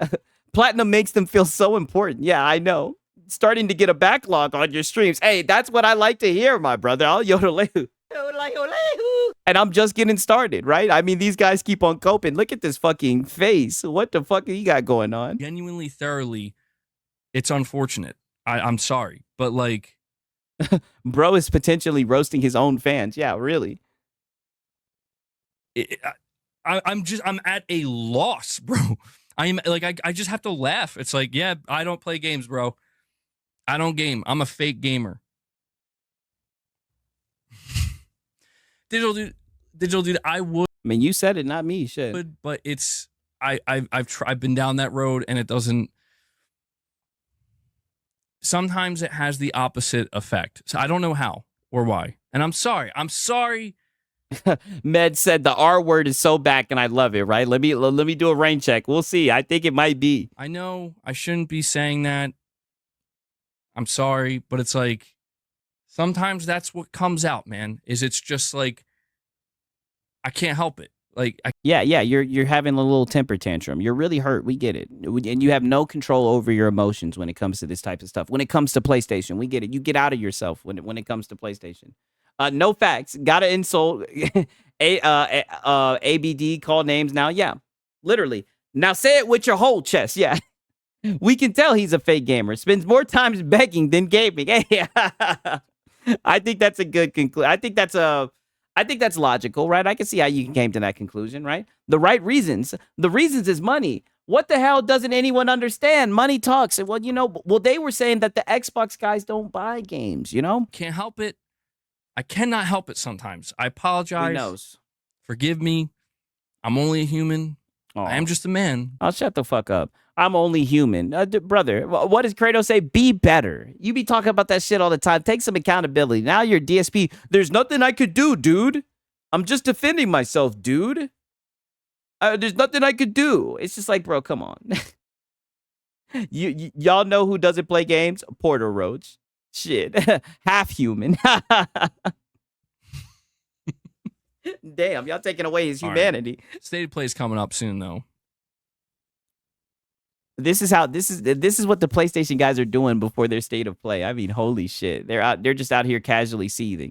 Platinum makes them feel so important. Yeah, I know. Starting to get a backlog on your streams. Hey, that's what I like to hear, my brother. I'll yodel-lehu. And I'm just getting started, right? I mean, these guys keep on coping. Look at this fucking face. What the fuck you got going on? Genuinely, thoroughly, it's unfortunate. I'm sorry, but like. Bro is potentially roasting his own fans. Yeah, really. I'm at a loss, bro. I'm like, I just have to laugh. It's like, yeah, I don't play games, bro. I don't game. I'm a fake gamer. Digital dude, I would. I mean, you said it, not me. Shit. But it's I've been down that road, and it doesn't. Sometimes it has the opposite effect. So I don't know how or why. And I'm sorry. Med said the R word is so back, and I love it. Right? Let me do a rain check. We'll see. I think it might be. I know I shouldn't be saying that. I'm sorry, but it's like sometimes that's what comes out, man. It's just like I can't help it. Like Yeah, you're having a little temper tantrum. You're really hurt. We get it. And you have no control over your emotions when it comes to this type of stuff. When it comes to PlayStation, we get it. You get out of yourself when it comes to PlayStation. No facts. Gotta insult ABD, call names now. Yeah, literally. Now say it with your whole chest. Yeah. We can tell he's a fake gamer. Spends more times begging than gaming. Hey, I think that's a good conclusion. I think that's logical, right? I can see how you came to that conclusion, right? The right reasons. The reasons is money. What the hell doesn't anyone understand? Money talks. Well, they were saying that the Xbox guys don't buy games, can't help it. I cannot help it sometimes. I apologize. Who knows? Forgive me. I'm only a human. Aw. I am just a man. I'll shut the fuck up. I'm only human. Brother, what does Kratos say? Be better. You be talking about that shit all the time. Take some accountability. Now you're DSP. There's nothing I could do, dude. I'm just defending myself, dude. There's nothing I could do. It's just like, bro, come on. Y'all know who doesn't play games? Porter Roach. Shit. Half human. Damn, y'all taking away his humanity. Right. State of Play is coming up soon, though. This is what the PlayStation guys are doing before their State of Play. I mean, holy shit. They're just out here casually seething.